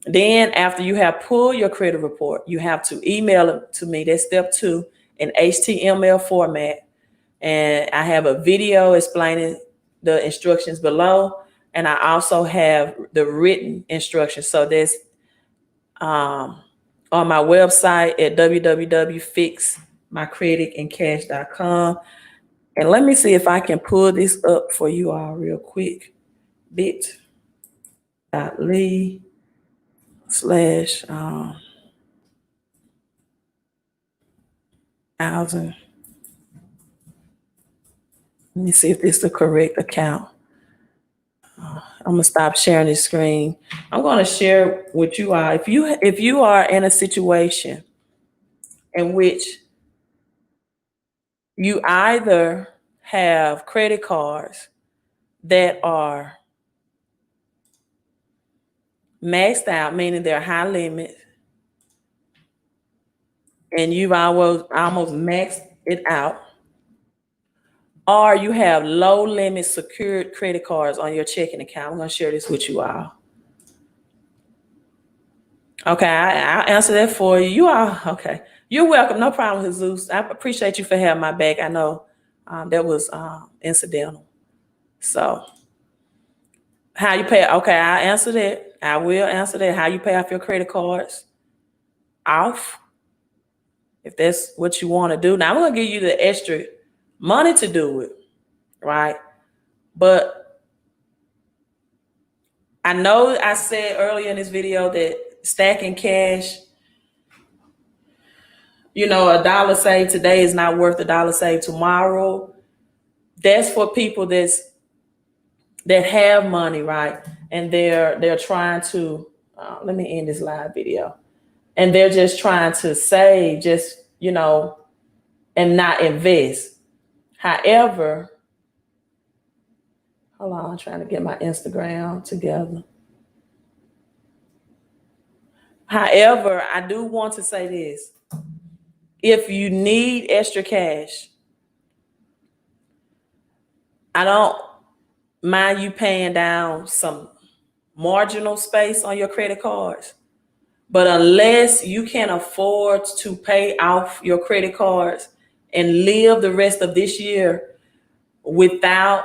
Then after you have pulled your credit report, you have to email it to me. That's step 2 in HTML format. And I have a video explaining the instructions below. And I also have the written instructions. So that's on my website at www.fixmycreditandcash.com. And let me see if I can pull this up for you all real quick. bit.ly/. Thousand. Let me see if this is the correct account. I'm gonna stop sharing this screen. I'm gonna share with you all. If you are in a situation in which you either have credit cards that are maxed out, meaning they're high limit, and you've almost maxed it out, or you have low limit secured credit cards on your checking account. I'm going to share this with you all. Okay, I'll answer that for you. You are okay. You're welcome. No problem, Jesus. I appreciate you for having my back. I know that was incidental. So, how you pay? Okay, I'll answer that. I will answer that. How you pay off your credit cards? Off, if that's what you want to do. Now, I'm going to give you the extra money to do it, right? But I know I said earlier in this video that stacking cash, $1 saved today is not worth $1 saved tomorrow. That's for people that have money, right? And they're trying to, let me end this live video. And they're just trying to save, and not invest. However, hold on, I'm trying to get my Instagram together. However, I do want to say this. If you need extra cash, I don't mind you paying down some marginal space on your credit cards. But unless you can afford to pay off your credit cards and live the rest of this year without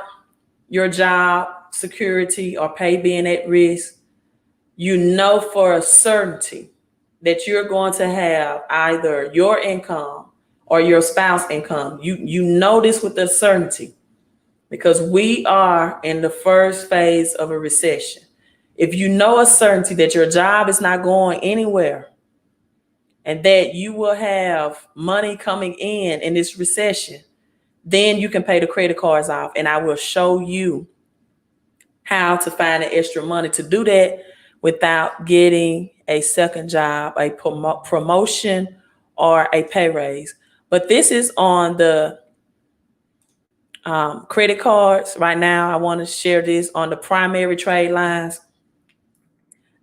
your job security or pay being at risk, for a certainty that you're going to have either your income or your spouse income. You know this with a certainty because we are in the first phase of a recession. If you know a certainty that your job is not going anywhere and that you will have money coming in this recession, then you can pay the credit cards off. And I will show you how to find the extra money to do that without getting a second job, a promotion, or a pay raise. But this is on the credit cards. Right now, I want to share this on the primary trade lines.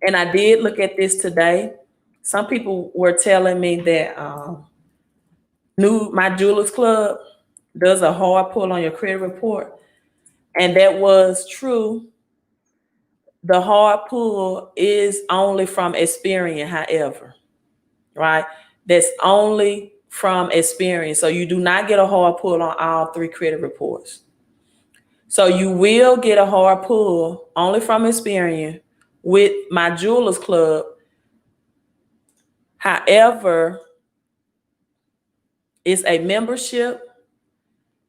And I did look at this today. Some people were telling me that my Jewelers Club does a hard pull on your credit report. And that was true. The hard pull is only from Experian, however, right? That's only from Experian. So you do not get a hard pull on all 3 credit reports. So you will get a hard pull only from Experian with my Jewelers Club. However, it's a membership.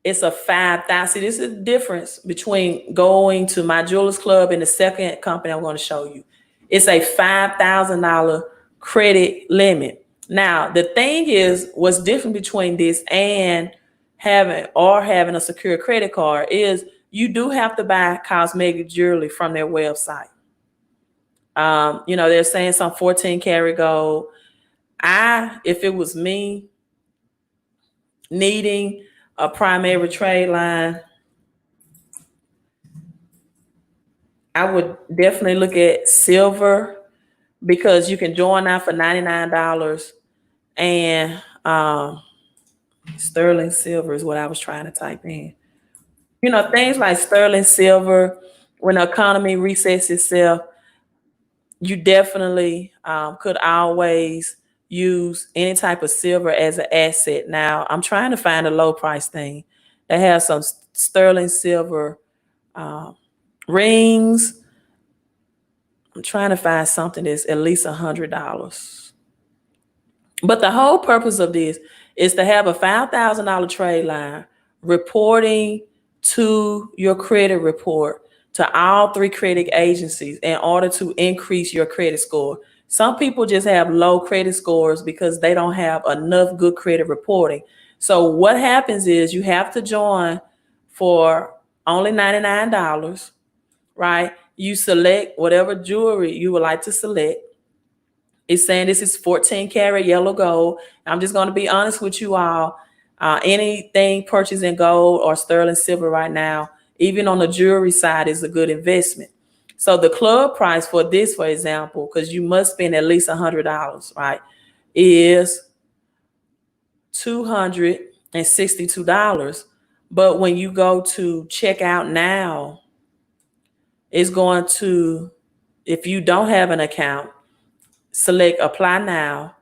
It's a 5,000. See, this is the difference between going to my Jewelers Club and the second company I'm going to show you. It's a $5,000 credit limit. Now, the thing is, what's different between this and having a secure credit card is you do have to buy cosmetic jewelry from their website. They're saying some 14 karat gold. If it was me needing a primary trade line, I would definitely look at silver, because you can join out for $99, and sterling silver is what I was trying to type in. Things like sterling silver, when the economy resets itself, you definitely could always use any type of silver as an asset. Now, I'm trying to find a low price thing that has some sterling silver rings. I'm trying to find something that's at least $100. But the whole purpose of this is to have a $5,000 trade line reporting to your credit report to all 3 credit agencies in order to increase your credit score. Some people just have low credit scores because they don't have enough good credit reporting. So what happens is you have to join for only $99, right? You select whatever jewelry you would like to select. It's saying this is 14 karat yellow gold. I'm just going to be honest with you all. Anything purchased in gold or sterling silver right now, even on the jewelry side, is a good investment. So the club price for this, for example, because you must spend at least $100, right, is $262. But when you go to check out now, it's going to, if you don't have an account, select apply now,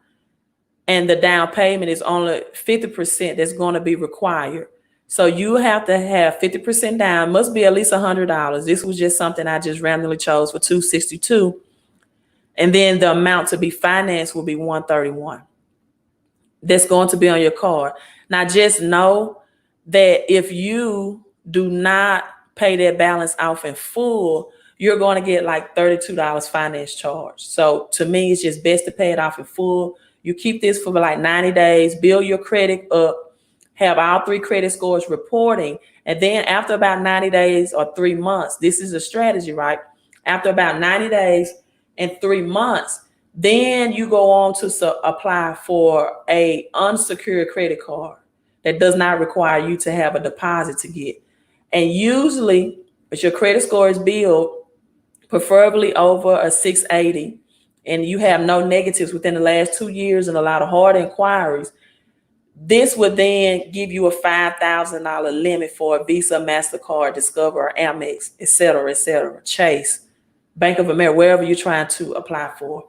and the down payment is only 50% that's going to be required. So you have to have 50% down, must be at least $100. This was just something I just randomly chose for $262. And then the amount to be financed will be $131. That's going to be on your card. Now just know that if you do not pay that balance off in full, you're going to get like $32 finance charge. So to me, it's just best to pay it off in full. You keep this for like 90 days, build your credit up, have all 3 credit scores reporting. And then after about 90 days or 3 months, this is a strategy, right? After about 90 days and 3 months, then you go on to apply for a unsecured credit card that does not require you to have a deposit to get. And usually, if your credit score is built, preferably over a 680, and you have no negatives within the last 2 years and a lot of hard inquiries, this would then give you a $5,000 limit for a Visa, MasterCard, Discover, or Amex, et cetera, Chase, Bank of America, wherever you're trying to apply for.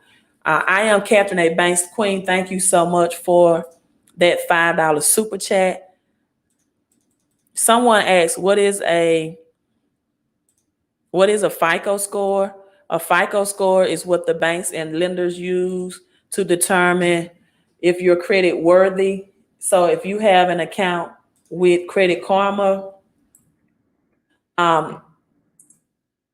I am Captain A Banks Queen. Thank you so much for that $5 super chat. Someone asked, what is a FICO score? A FICO score is what the banks and lenders use to determine if you're credit worthy. So if you have an account with Credit Karma,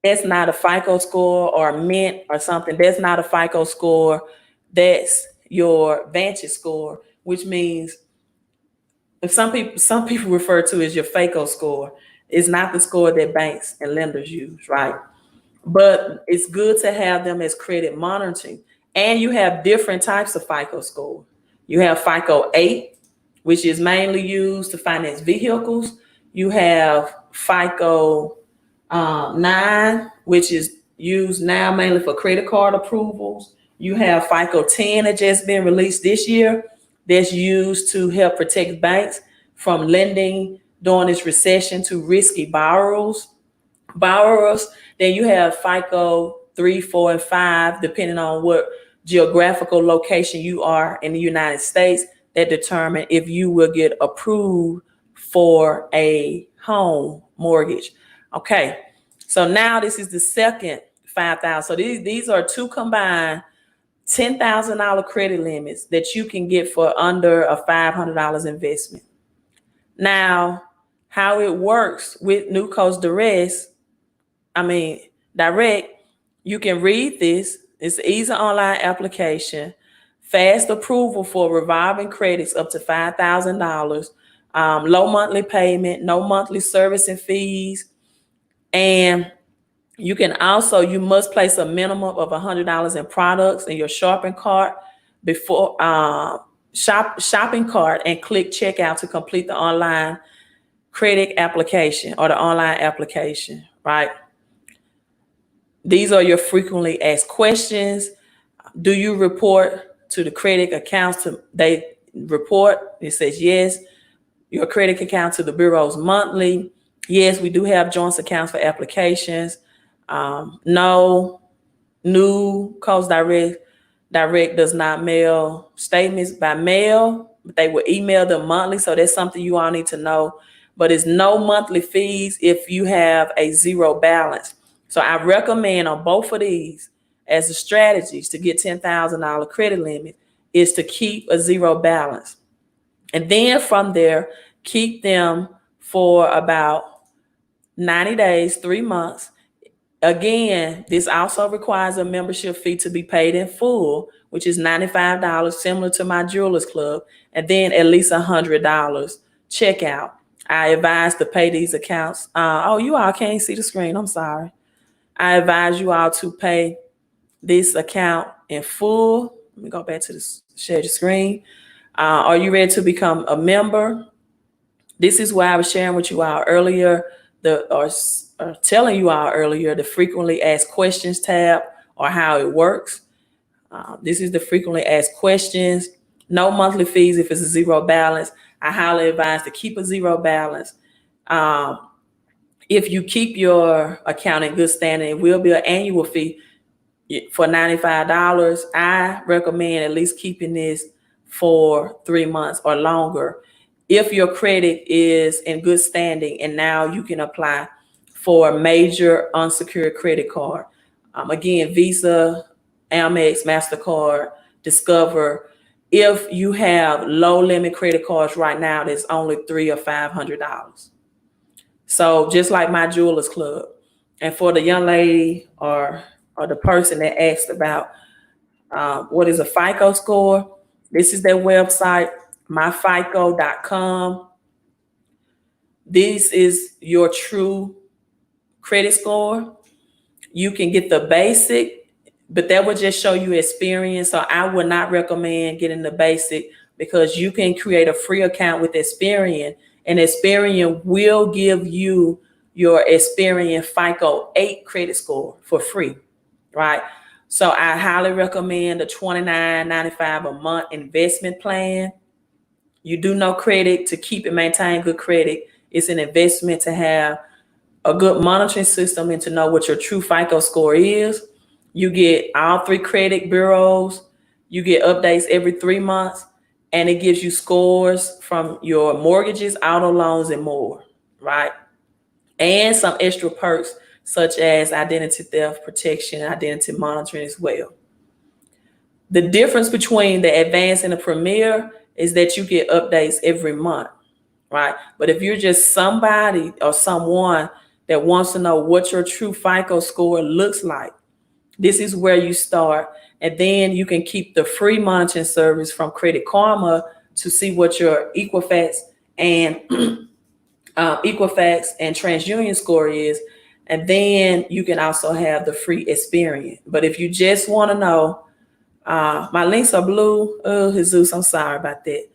that's not a FICO score, or Mint or something. That's not a FICO score. That's your Vantage score, which means if some people refer to as your FICO score. It's not the score that banks and lenders use, right? But it's good to have them as credit monitoring. And you have different types of FICO score. You have FICO 8, which is mainly used to finance vehicles. You have FICO 9, which is used now mainly for credit card approvals. You have FICO 10 that just been released this year that's used to help protect banks from lending during this recession to risky borrowers. Then you have FICO 3, 4, and 5, depending on what geographical location you are in the United States, that determine if you will get approved for a home mortgage. Okay, so now this is the second 5,000. So these are two combined $10,000 credit limits that you can get for under a $500 investment. Now, how it works with New Coast Direct, you can read this. It's an easy online application, fast approval for revolving credits up to $5,000, low monthly payment, no monthly servicing fees, and you must place a minimum of $100 in products in your shopping cart before shopping cart, and click checkout to complete the online credit application or the online application, right? These are your frequently asked questions. Do you report to the credit accounts? They report. It says yes. Your credit account to the bureaus monthly. Yes, we do have joint accounts for applications. No, New Coast Direct does not mail statements by mail, but they will email them monthly. So that's something you all need to know. But it's no monthly fees if you have a zero balance. So I recommend on both of these as the strategies to get $10,000 credit limit is to keep a zero balance. And then from there, keep them for about 90 days, 3 months. Again, this also requires a membership fee to be paid in full, which is $95, similar to my Jewelers Club, and then at least $100 checkout. I advise to pay these accounts. You all can't see the screen. I'm sorry. I advise you all to pay this account in full. Let me go back to the share the screen. Are you ready to become a member? This is why I was sharing with you all earlier, telling you all earlier, the frequently asked questions tab, or how it works. This is the frequently asked questions. No monthly fees if it's a zero balance. I highly advise to keep a zero balance. If you keep your account in good standing, it will be an annual fee for $95. I recommend at least keeping this for 3 months or longer. If your credit is in good standing, and now you can apply for a major unsecured credit card. Again, Visa, Amex, MasterCard, Discover. If you have low limit credit cards right now, there's only $300 or $500. So just like my Jewelers Club. And for the young lady or the person that asked about what is a FICO score, this is their website, myfico.com. This is your true credit score. You can get the basic, but that would just show you experience. So I would not recommend getting the basic, because you can create a free account with Experian, and Experian will give you your Experian FICO 8 credit score for free, right? So I highly recommend the $29.95 a month investment plan. You do know credit to keep and maintain good credit. It's an investment to have a good monitoring system and to know what your true FICO score is. You get all 3 credit bureaus. You get updates every 3 months, and it gives you scores from your mortgages, auto loans, and more, right? And some extra perks such as identity theft protection, identity monitoring as well. The difference between the Advanced and the Premier is that you get updates every month, right? But if you're just somebody or someone that wants to know what your true FICO score looks like, this is where you start. And then you can keep the free monitoring service from Credit Karma to see what your Equifax and TransUnion score is. And then you can also have the free Experian. But if you just want to know, my links are blue. Oh, Jesus, I'm sorry about that.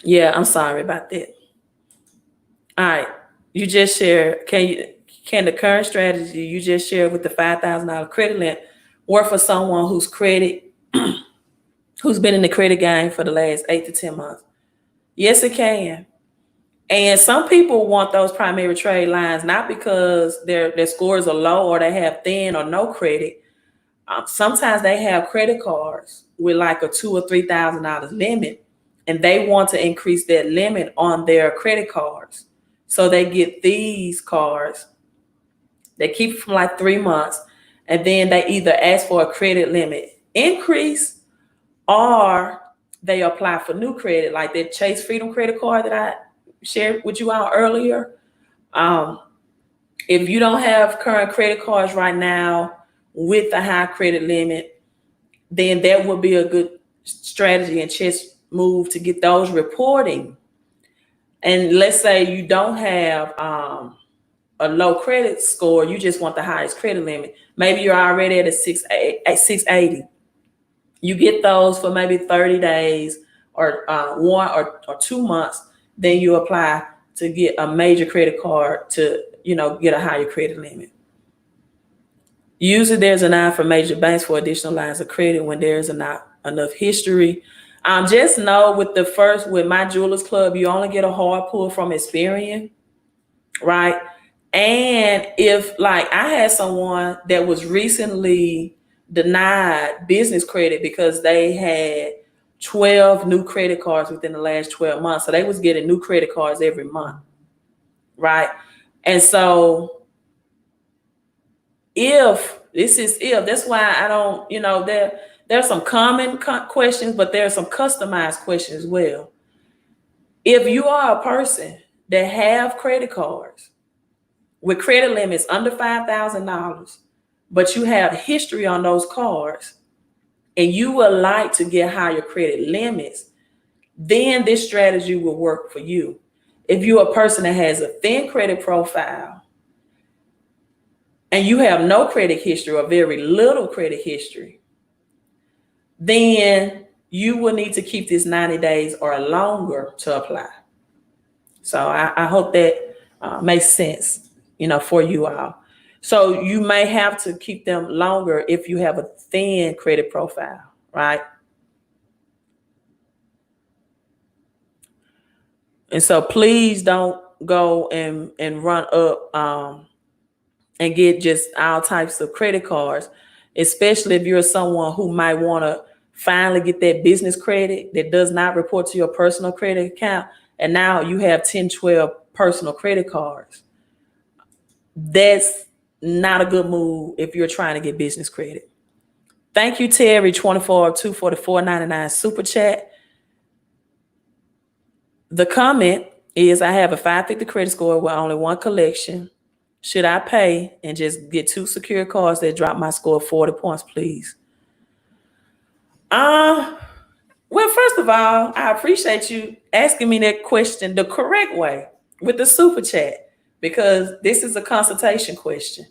Yeah, I'm sorry about that. All right. You just share. Can the current strategy you just shared with the $5,000 credit limit work for someone who's been in the credit game for the last 8 to 10 months? Yes, it can. And some people want those primary trade lines not because their scores are low or they have thin or no credit. Sometimes they have credit cards with like a $2,000 or $3,000 limit, and they want to increase that limit on their credit cards. So they get these cards. They keep it for like 3 months, and then they either ask for a credit limit increase or they apply for new credit, like that Chase Freedom credit card that I shared with you all earlier. Um, if you don't have current credit cards right now with a high credit limit, then that would be a good strategy and chess move to get those reporting. And let's say you don't have a low credit score, you just want the highest credit limit. Maybe you're already at a 680. You get those for maybe 30 days or 1 or 2 months. Then you apply to get a major credit card to, get a higher credit limit. Usually there's an eye for major banks for additional lines of credit when there's not enough history. Just know with my Jewelers Club, you only get a hard pull from Experian, right? And if like I had someone that was recently denied business credit because they had 12 new credit cards within the last 12 months. So they was getting new credit cards every month, right? And so that's why I don't, there's some common questions, but there's some customized questions as well. If you are a person that have credit cards with credit limits under $5,000, but you have history on those cards and you would like to get higher credit limits, then this strategy will work for you. If you're a person that has a thin credit profile and you have no credit history or very little credit history, then you will need to keep this 90 days or longer to apply. So I hope that makes sense, for you all. So you may have to keep them longer if you have a thin credit profile, right? And so please don't go and run up and get just all types of credit cards, especially if you're someone who might want to finally get that business credit that does not report to your personal credit account. And now you have 10, 12 personal credit cards. That's not a good move if you're trying to get business credit. Thank you, Terry, 2402 for the $4.99 super chat. The comment is, I have a 550 credit score with only one collection. Should I pay and just get 2 secure cards that drop my score 40 points, please? Well, first of all, I appreciate you asking me that question the correct way with the super chat, because this is a consultation question.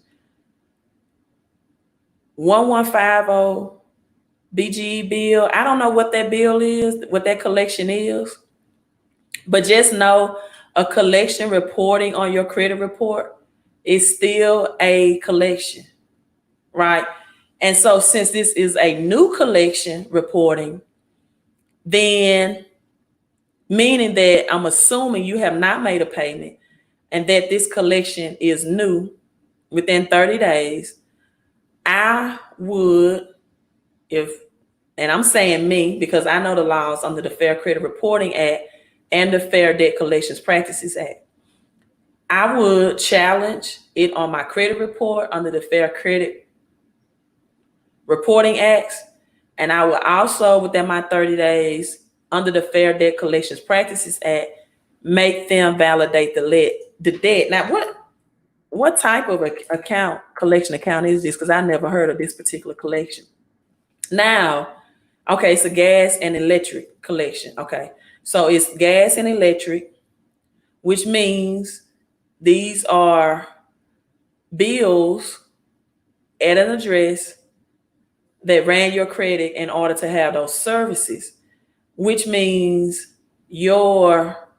1150 BGE bill. I don't know what that bill is, what that collection is, but just know a collection reporting on your credit report is still a collection, right? And so since this is a new collection reporting, then meaning that I'm assuming you have not made a payment and that this collection is new within 30 days, I would, and I'm saying me because I know the laws under the Fair Credit Reporting Act and the Fair Debt Collections Practices Act, I would challenge it on my credit report under the Fair Credit Reporting Acts. And I would also, within my 30 days, under the Fair Debt Collections Practices Act, make them validate the debt. Now, what type of collection account is this? Because I never heard of this particular collection. Now, okay, it's a gas and electric collection. Okay, so it's gas and electric, which means these are bills at an address that ran your credit in order to have those services, which means your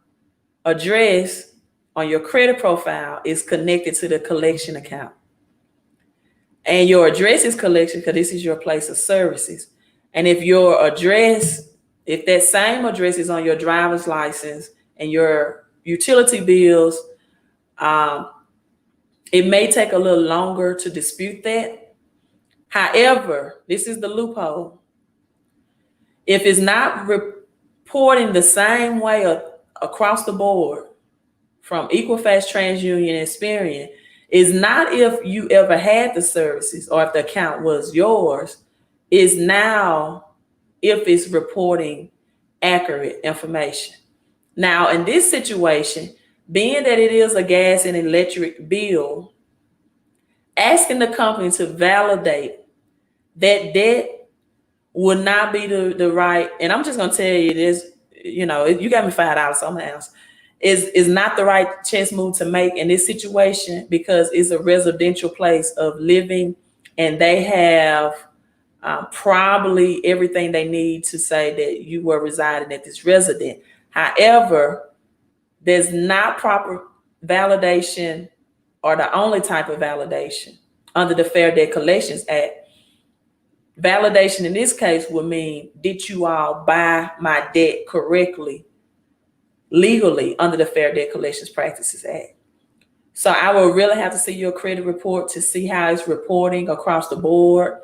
address on your credit profile is connected to the collection account. And your address is collection because this is your place of services. And if your address, if that same address is on your driver's license and your utility bills, it may take a little longer to dispute that. However, this is the loophole. If it's not reporting the same way across the board from Equifax, TransUnion, and Experian, is not if you ever had the services or if the account was yours, is now if it's reporting accurate information. Now, in this situation, being that it is a gas and electric bill, asking the company to validate that debt would not be the right, and I'm just going to tell you this, you got me $5, so I'm going to ask, is not the right chess move to make in this situation because it's a residential place of living and they have probably everything they need to say that you were residing at this residence. However, there's not proper validation or the only type of validation under the Fair Debt Collections Act. Validation in this case would mean, did you all buy my debt correctly, legally under the Fair Debt Collections Practices Act? So I will really have to see your credit report to see how it's reporting across the board.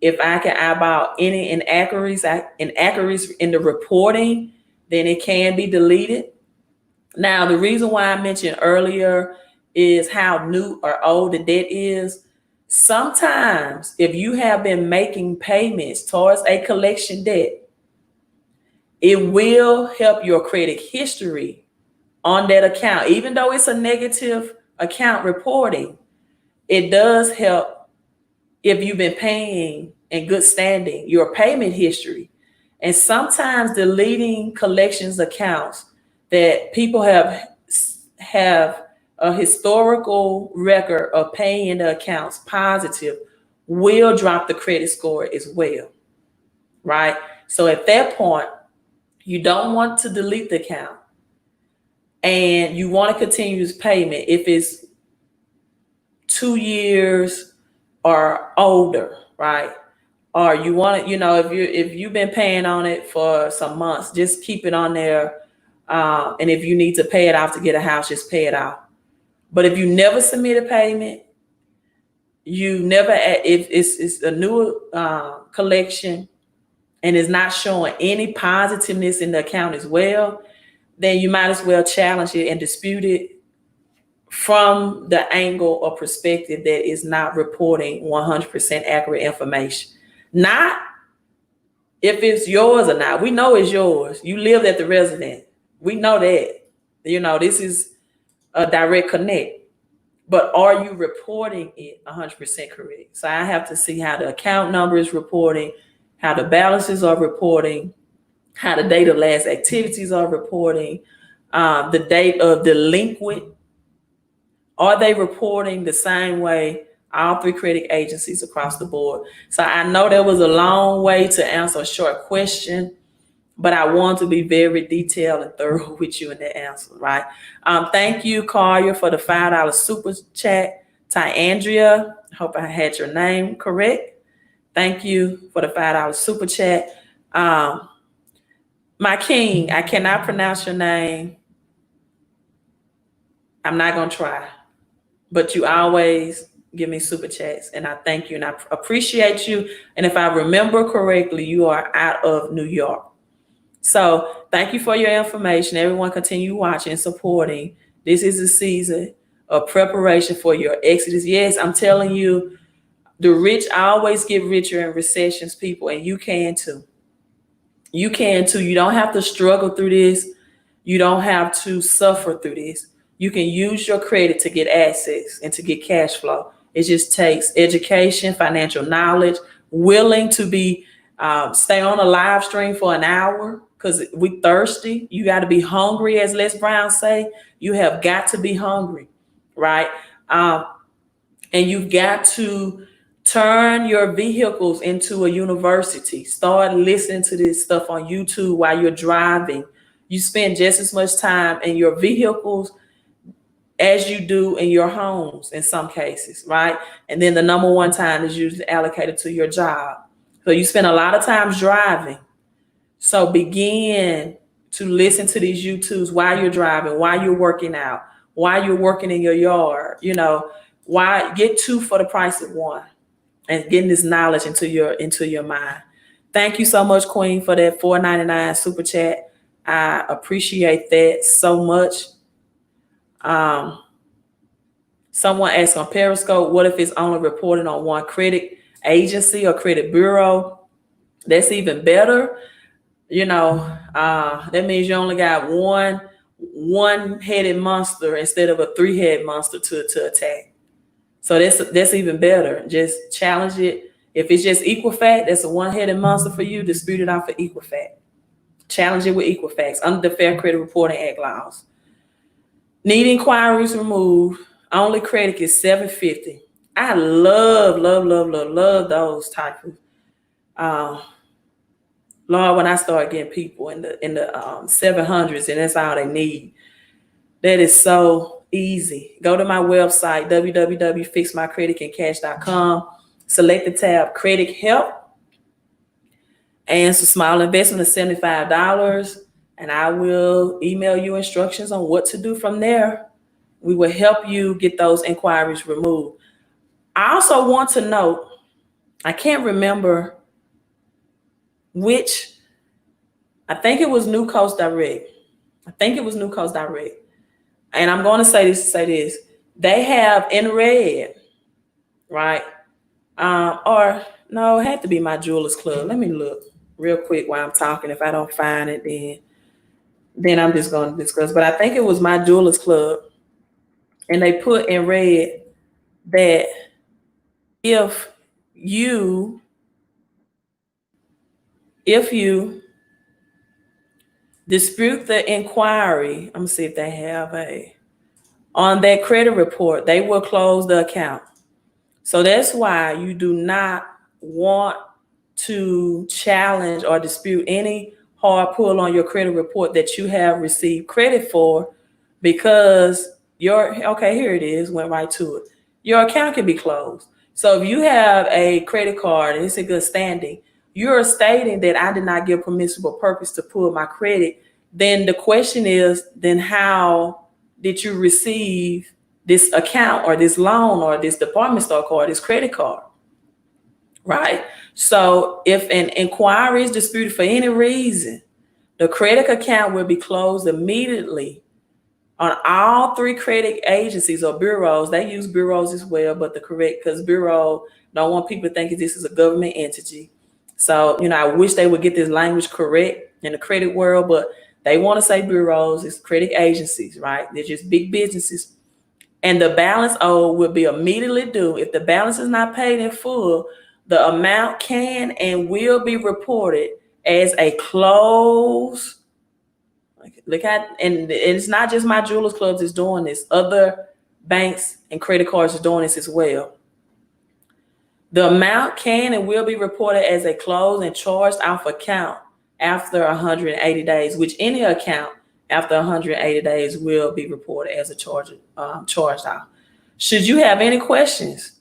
If I can eyeball any inaccuracies in the reporting, then it can be deleted. Now, the reason why I mentioned earlier is how new or old the debt is. Sometimes if you have been making payments towards a collection debt, it will help your credit history on that account. Even though it's a negative account reporting, it does help if you've been paying in good standing, your payment history. And sometimes deleting collections accounts that people have a historical record of paying the accounts positive will drop the credit score as well, right? So at that point, you don't want to delete the account and you want to continue this payment if it's 2 years or older, right? Or you want to, if you've been paying on it for some months, just keep it on there. And if you need to pay it off to get a house, just pay it off. But if you never submit a payment, if it's a new collection and is not showing any positiveness in the account as well, then you might as well challenge it and dispute it from the angle or perspective that is not reporting 100% accurate information. Not if it's yours or not. We know it's yours. You lived at the residence. We know that. This is a direct connect. But are you reporting it 100% correct? So I have to see how the account number is reporting, how the balances are reporting, how the date of last activities are reporting, the date of delinquent. Are they reporting the same way, all 3 credit agencies across the board? So I know that was a long way to answer a short question, but I want to be very detailed and thorough with you in the answer, right? Thank you, Collier, for the $5 super chat. Tyandria, I hope I had your name correct. Thank you for the $5 super chat. My king, I cannot pronounce your name. I'm not going to try, but you always give me super chats, and I thank you, and I appreciate you. And if I remember correctly, you are out of New York. So thank you for your information. Everyone continue watching and supporting. This is a season of preparation for your exodus. Yes, I'm telling you, the rich always get richer in recessions, people, and you can too. You can too. You don't have to struggle through this. You don't have to suffer through this. You can use your credit to get access and to get cash flow. It just takes education, financial knowledge, willing to be stay on a live stream for an hour because we thirsty. You got to be hungry, as Les Brown say. You have got to be hungry, right? And you've got to turn your vehicles into a university. Start listening to this stuff on YouTube while you're driving. You spend just as much time in your vehicles as you do in your homes in some cases, right? And then the number one time is usually allocated to your job. So you spend a lot of times driving. So begin to listen to these YouTubes while you're driving, while you're working out, while you're working in your yard, why get two for the price of one, and getting this knowledge into your mind. Thank you so much, Queen, for that $4.99 super chat. I appreciate that so much. Someone asked on Periscope, what if it's only reported on one credit agency or credit bureau? That's even better. That means you only got one-headed monster instead of a three-headed monster to attack. So that's even better. Just challenge it. If it's just Equifax, that's a one-headed monster for you. Dispute it out for Equifax. Challenge it with Equifax under the Fair Credit Reporting Act laws. Need inquiries removed. Only credit is $750. I love those type of. Lord, when I start getting people in the 700s and that's all they need, that is so easy. Go to my website, www.fixmycreditandcash.com. Select the tab Credit Help, and it's a small investment of $75, and I will email you instructions on what to do from there. We will help you get those inquiries removed. I also want to note, I can't remember which, I think it was New Coast Direct. And I'm going to say this. They have in red, right? Or no, it had to be my Jewelers Club. Let me look real quick while I'm talking. If I don't find it, then I'm just going to discuss. But I think it was my Jewelers Club. And they put in red that if you dispute the inquiry, I'm gonna see if they have on that credit report, they will close the account. So that's why you do not want to challenge or dispute any hard pull on your credit report that you have received credit for, because here it is, went right to it. Your account can be closed. So if you have a credit card and it's in good standing, you're stating that I did not give permissible purpose to pull my credit, then the question is, then how did you receive this account or this loan or this department store card, this credit card, right? So if an inquiry is disputed for any reason, the credit account will be closed immediately on all three credit agencies or bureaus. They use bureaus as well, but because bureau don't want people thinking this is a government entity. So, I wish they would get this language correct in the credit world, but they want to say bureaus. It's credit agencies, right? They're just big businesses. And the balance owed will be immediately due. If the balance is not paid in full, the amount can and will be reported as a close. Look at, and it's not just my Jewelers Clubs is doing this. Other banks and credit cards are doing this as well. The amount can and will be reported as a closed and charged off account after 180 days, which any account after 180 days will be reported as a charged off. Should you have any questions,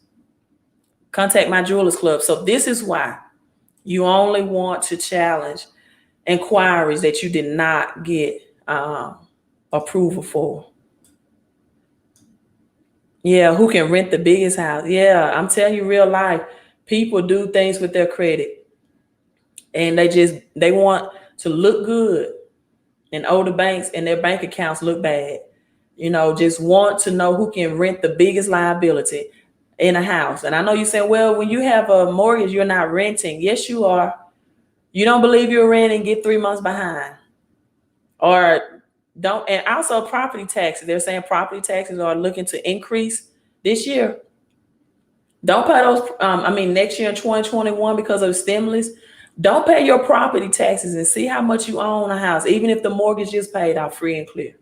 contact my Jewelers Club. So this is why you only want to challenge inquiries that you did not get approval for. Yeah, who can rent the biggest house? Yeah, I'm telling you, real life, people do things with their credit, and they want to look good, and older banks and their bank accounts look bad. Just want to know who can rent the biggest liability in a house. And I know you say, well, when you have a mortgage, you're not renting. Yes, you are. You don't believe you're renting, get 3 months behind. Or don't, and also property taxes. They're saying property taxes are looking to increase this year. Don't pay those, next year in 2021 because of stimulus. Don't pay your property taxes and see how much you own a house, even if the mortgage is paid out free and clear.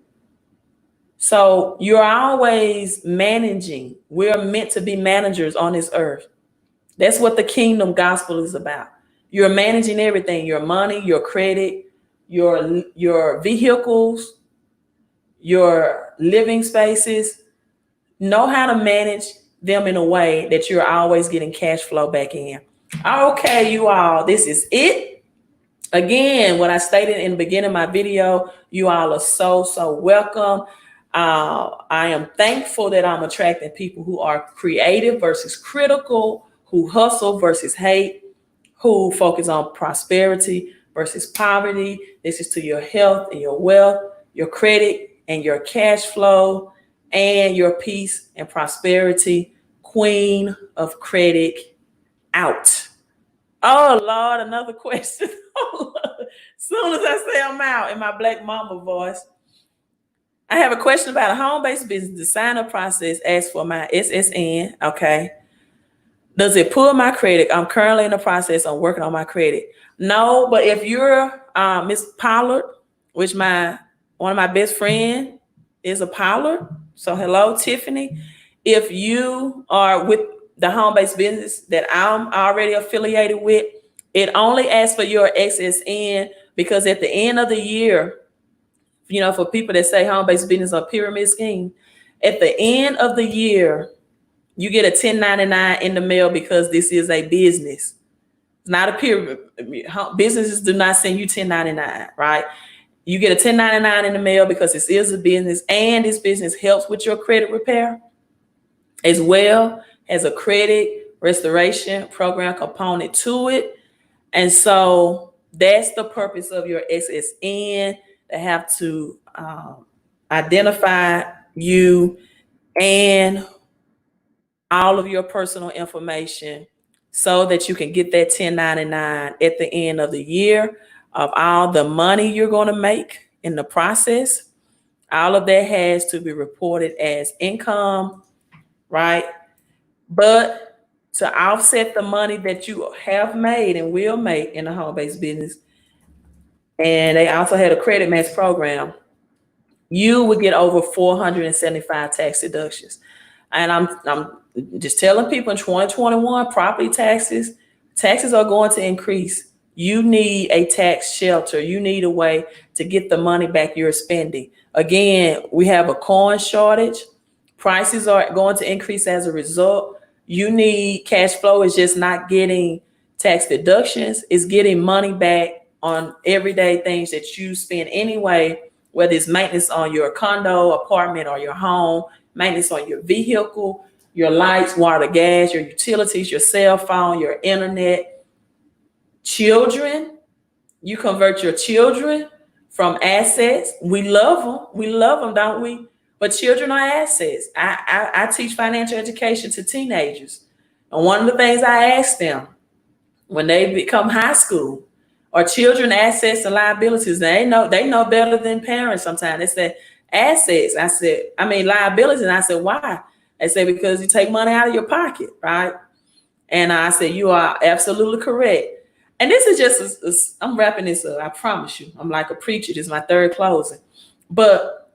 So you're always managing. We're meant to be managers on this earth. That's what the kingdom gospel is about. You're managing everything, your money, your credit, your vehicles, your living spaces, Know how to manage them in a way that you're always getting cash flow back in. Okay, you all, this is it. Again, what I stated in the beginning of my video, you all are so welcome. I am thankful that I'm attracting people who are creative versus critical, who hustle versus hate, who focus on prosperity versus poverty. This is to your health and your wealth, your credit and your cash flow, and your peace and prosperity. Queen of credit out. Oh Lord, another question. Soon as I say I'm out in my Black Mama voice. I have a question about a home-based business. The sign-up process asks for my SSN. Okay. Does it pull my credit? I'm currently in the process of working on my credit. No, but if you're Miss Pollard, which one of my best friend is a Pollard. So hello, Tiffany. If you are with the home-based business that I'm already affiliated with, it only asks for your SSN because at the end of the year, for people that say home-based business or pyramid scheme, at the end of the year, you get a 1099 in the mail because this is a business. It's not a pyramid. Businesses do not send you 1099, right? You get a 1099 in the mail because this is a business, and this business helps with your credit repair as well as a credit restoration program component to it. And so that's the purpose of your SSN. They have to identify you and all of your personal information so that you can get that 1099 at the end of the year of all the money you're going to make in the process. All of that has to be reported as income, right? But to offset the money that you have made and will make in the home-based business, and they also had a credit match program, you would get over 475 tax deductions. And I'm just telling people in 2021, property taxes are going to increase. You need a tax shelter. You need a way to get the money back you're spending. Again, we have a coin shortage. Prices are going to increase as a result. You need cash flow. Is just not getting tax deductions. It's getting money back on everyday things that you spend anyway, whether it's maintenance on your condo, apartment, or your home, maintenance on your vehicle, your lights, water, gas, your utilities, your cell phone, your internet. Children, you convert your children from assets. We love them, don't we? But children are assets. I teach financial education to teenagers. And one of the things I ask them when they become high school, are children assets and liabilities? They know better than parents sometimes. They say assets. I mean liabilities. And I said, why? They say, because you take money out of your pocket, right? And I said, you are absolutely correct. And this is just, I'm wrapping this up. I promise you. I'm like a preacher. This is my third closing. But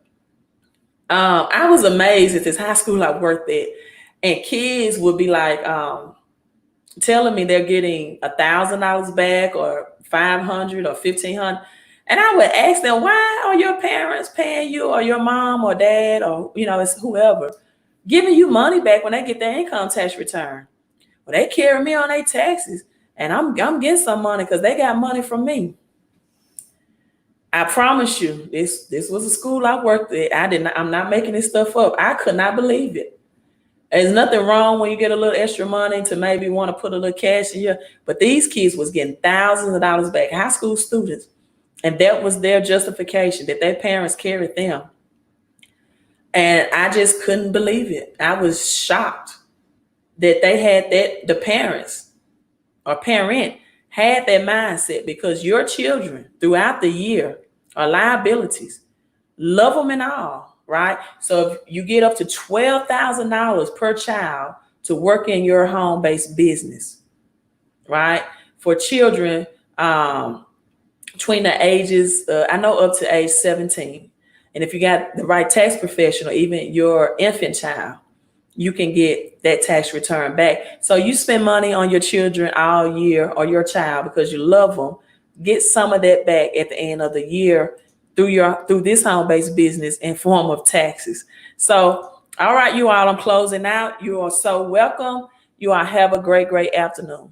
I was amazed at this high school I worked at. And kids would be like telling me they're getting $1,000 back or $500 or $1,500. And I would ask them, why are your parents paying you, or your mom or dad, or, it's whoever, giving you money back when they get their income tax return? Well, they carry me on their taxes, and I'm getting some money because they got money from me. I promise you, this was a school I worked at. I'm not making this stuff up. I could not believe it. There's nothing wrong when you get a little extra money to maybe want to put a little cash in your, but these kids was getting thousands of dollars back, high school students. And that was their justification, that their parents carried them. And I just couldn't believe it. I was shocked that they had that, the parents or parent had that mindset, because your children throughout the year are liabilities. Love them and all, right? So if you get up to $12,000 per child to work in your home-based business, right? For children between the ages, I know up to age 17. And if you got the right tax professional, even your infant child, you can get that tax return back. So you spend money on your children all year, or your child, because you love them. Get some of that back at the end of the year through this home-based business in form of taxes. So All right, you all, I'm closing out. You are so welcome. You all have a great, great afternoon.